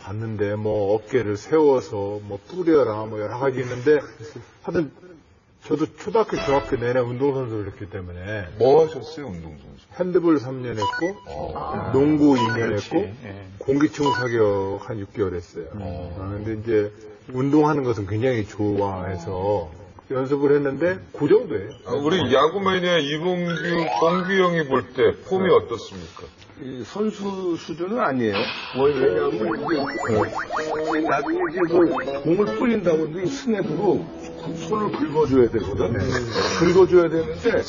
봤는데 뭐 어깨를 세워서 뭐 뿌려라 뭐 여러 가지 있는데 하여튼 저도 초등학교, 중학교 내내 운동선수를 했기 때문에 뭐 하셨어요, 운동선수? 핸드볼 3년 했고, 농구 2년 했고, 공기총 사격 한 6개월 했어요. 근데 이제 운동하는 것은 굉장히 좋아해서 연습을 했는데 그 정도예요. 우리 야구 매니아 이봉규, 봉규 형이 볼 때 폼이 어떻습니까? 이 선수 수준은 아니에요. 왜냐하면 이게 나중에 이제 그 공을 뿌린다고 해도 이 스냅으로 손을 긁어줘야 되거든. 긁어줘야 되는데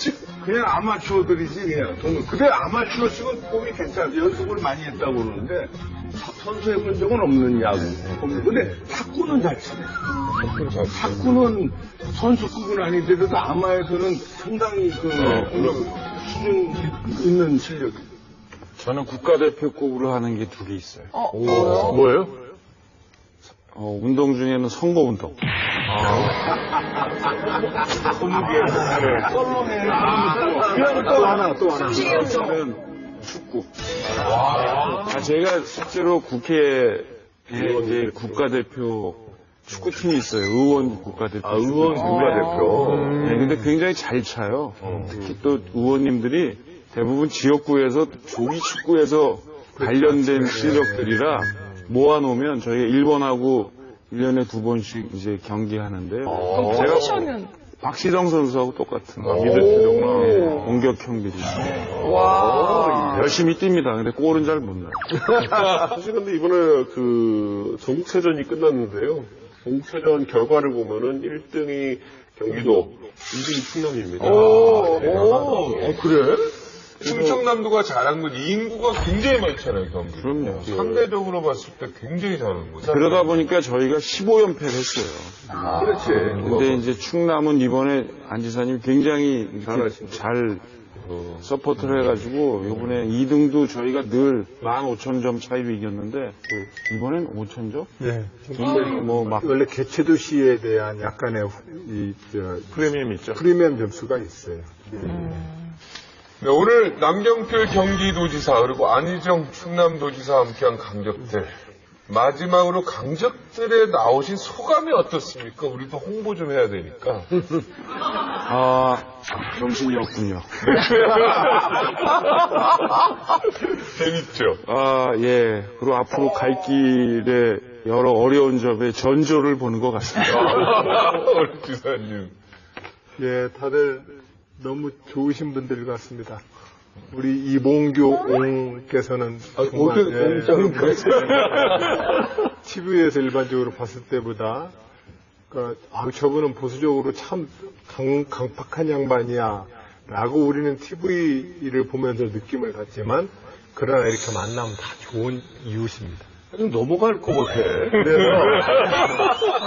그냥 아마추어들이지 그냥. 근데 아마추어 치곤 폼이 괜찮아. 연습을 많이 했다고 그러는데 선수 해본 적은 없는 야구. 근데 탁구는 잘 치네. 탁구는 선수급은 아닌데도 아마에서는 상당히 그 수준 있는 실력이. 저는 국가대표급으로 하는 게 2개 있어요. 뭐예요? 운동 중에는 선거 운동. 또 하나. 저는 축구. 제가 실제로 국회에 이제 국가대표 축구팀이 있어요. 의원 국가대표. 의원 국가대표. 네, 근데 굉장히 잘 차요. 특히 또 의원님들이 대부분 지역구에서 조기 축구에서 관련된 실력들이라 모아놓으면 저희가 1번하고 1년에 2번씩 이제 경기하는데요. 포지션은 박시정 선수하고 똑같은 공격형 미들. 와. 열심히 뜁니다. 근데 골은 잘 못 넣어요. 사실 근데 이번에 그 전국체전이 끝났는데요. 전국체전 결과를 보면은 1등이 경기도, 2등이 충남입니다. 그래? 충청남도가 잘한 건 인구가 굉장히 많잖아요, 경기. 그럼요. 상대적으로 봤을 때 굉장히 잘하는 거죠. 그러다 보니까 저희가 15연패를 했어요. 그렇지. 근데 이제 충남은 이번에 안 지사님 굉장히 이렇게 잘 서포트를 해가지고 이번에 2등도 저희가 늘 15,000점 차이로 이겼는데 이번엔 5,000점? 네. 뭐막 원래 개최도시에 대한 약간의 프리미엄이 있죠. 프리미엄 점수가 있어요. 네, 오늘 남경필 경기도지사 그리고 안희정 충남도지사와 함께한 강적들. 마지막으로 강적들에 나오신 소감이 어떻습니까? 우리도 홍보 좀 해야 되니까. 정신이 없군요. 재밌죠? 예. 그리고 앞으로 갈 길에 여러 어려운 점에 전조를 보는 것 같습니다. 우리 지사님. 예, 다들 너무 좋으신 분들 같습니다. 우리 이봉규 옹께서는 정말 TV에서 일반적으로 봤을 때보다 저분은 보수적으로 참 강팍한 양반이야 라고 우리는 TV를 보면서 느낌을 갖지만 그러나 이렇게 만나면 다 좋은 이웃입니다. 넘어갈 것 같아.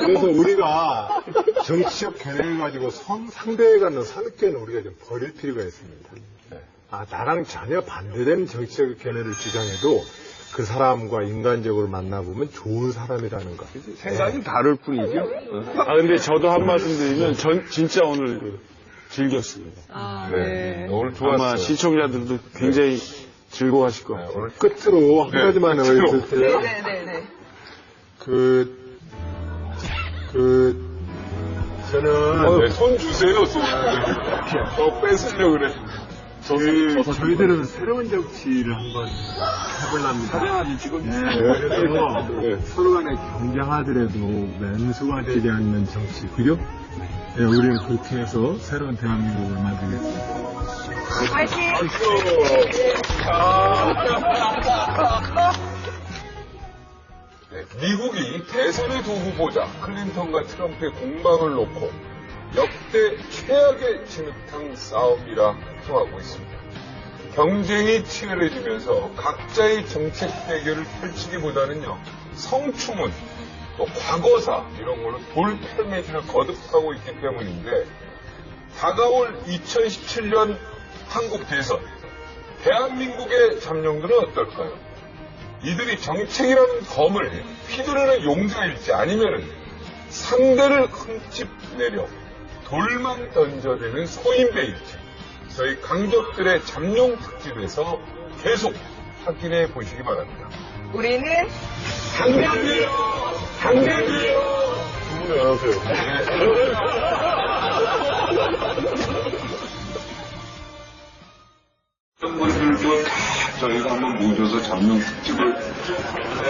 그래서 우리가 정치적 견해를 가지고 상대에 갖는 선입견을 우리가 좀 버릴 필요가 있습니다. 나랑 전혀 반대되는 정치적 견해를 주장해도 그 사람과 인간적으로 만나보면 좋은 사람이라는 것. 생각이 다를 뿐이죠. 근데 저도 한 말씀 드리면 진짜 오늘 즐겼습니다. 네. 오늘 좋았어요. 아마 시청자들도 굉장히 즐거워하실 것 같아요. 오늘 끝으로 한 가지만 해주세요. 네네네. 저는 손 주세요, 손. 뺏으려고 그래. 저희들은 새로운 정치를 한번 해보려합니다. 그래서 서로 간에 경쟁하더라도 맨수가 되지 않는 정치, 그죠? 네, 우리는 그렇게 해서 새로운 대한민국을 만들겠습니다. 네, 미국이 대선의 두 후보자 클린턴과 트럼프의 공방을 놓고 역대 최악의 진흙탕 싸움이라 평하고 있습니다. 경쟁이 치열해지면서 각자의 정책 대결을 펼치기보다는요, 성추문, 또 과거사 이런 걸로 돌팔매질을 거듭하고 있기 때문인데, 다가올 2017년 한국 대선, 대한민국의 잠룡들은 어떨까요? 이들이 정책이라는 검을 휘두르는 용자일지 아니면은 상대를 흠집내려 돌만 던져대는 소인배일지 저희 강적들의 잠룡 특집에서 계속 확인해 보시기 바랍니다. 우리는 강적이에요! 강적이에요! 안녕하세요. 분들도 다 저희가 한번 모셔서 잡는 특집을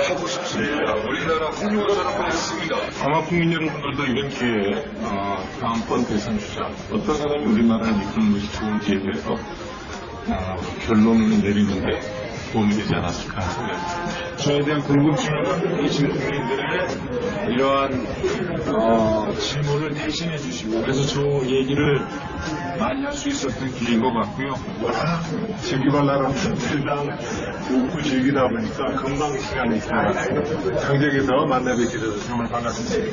하고 싶습니다. 우리나라 홍보처럼 했습니다. 아마 국민 여러분들도 이런 기회에 다음번 대선 주자 어떤 사람이 우리나라를 이끄는 것이 좋은지에 대해서 결론을 내리는데 도움이 되지 않았을까 하는 생각입니다. 저에 대한 궁금증을 갖고 계신 국민들의 이러한 질문을 대신해 주시고 그래서 저 얘기를 많이 할 수 있었던 기회인 것 같고요. 즐기발 나라 일당 웃고 즐기다 보니까 금방 시간이 지나갔어요. 경쟁에서 만나 뵙게 돼서 정말 반갑습니다.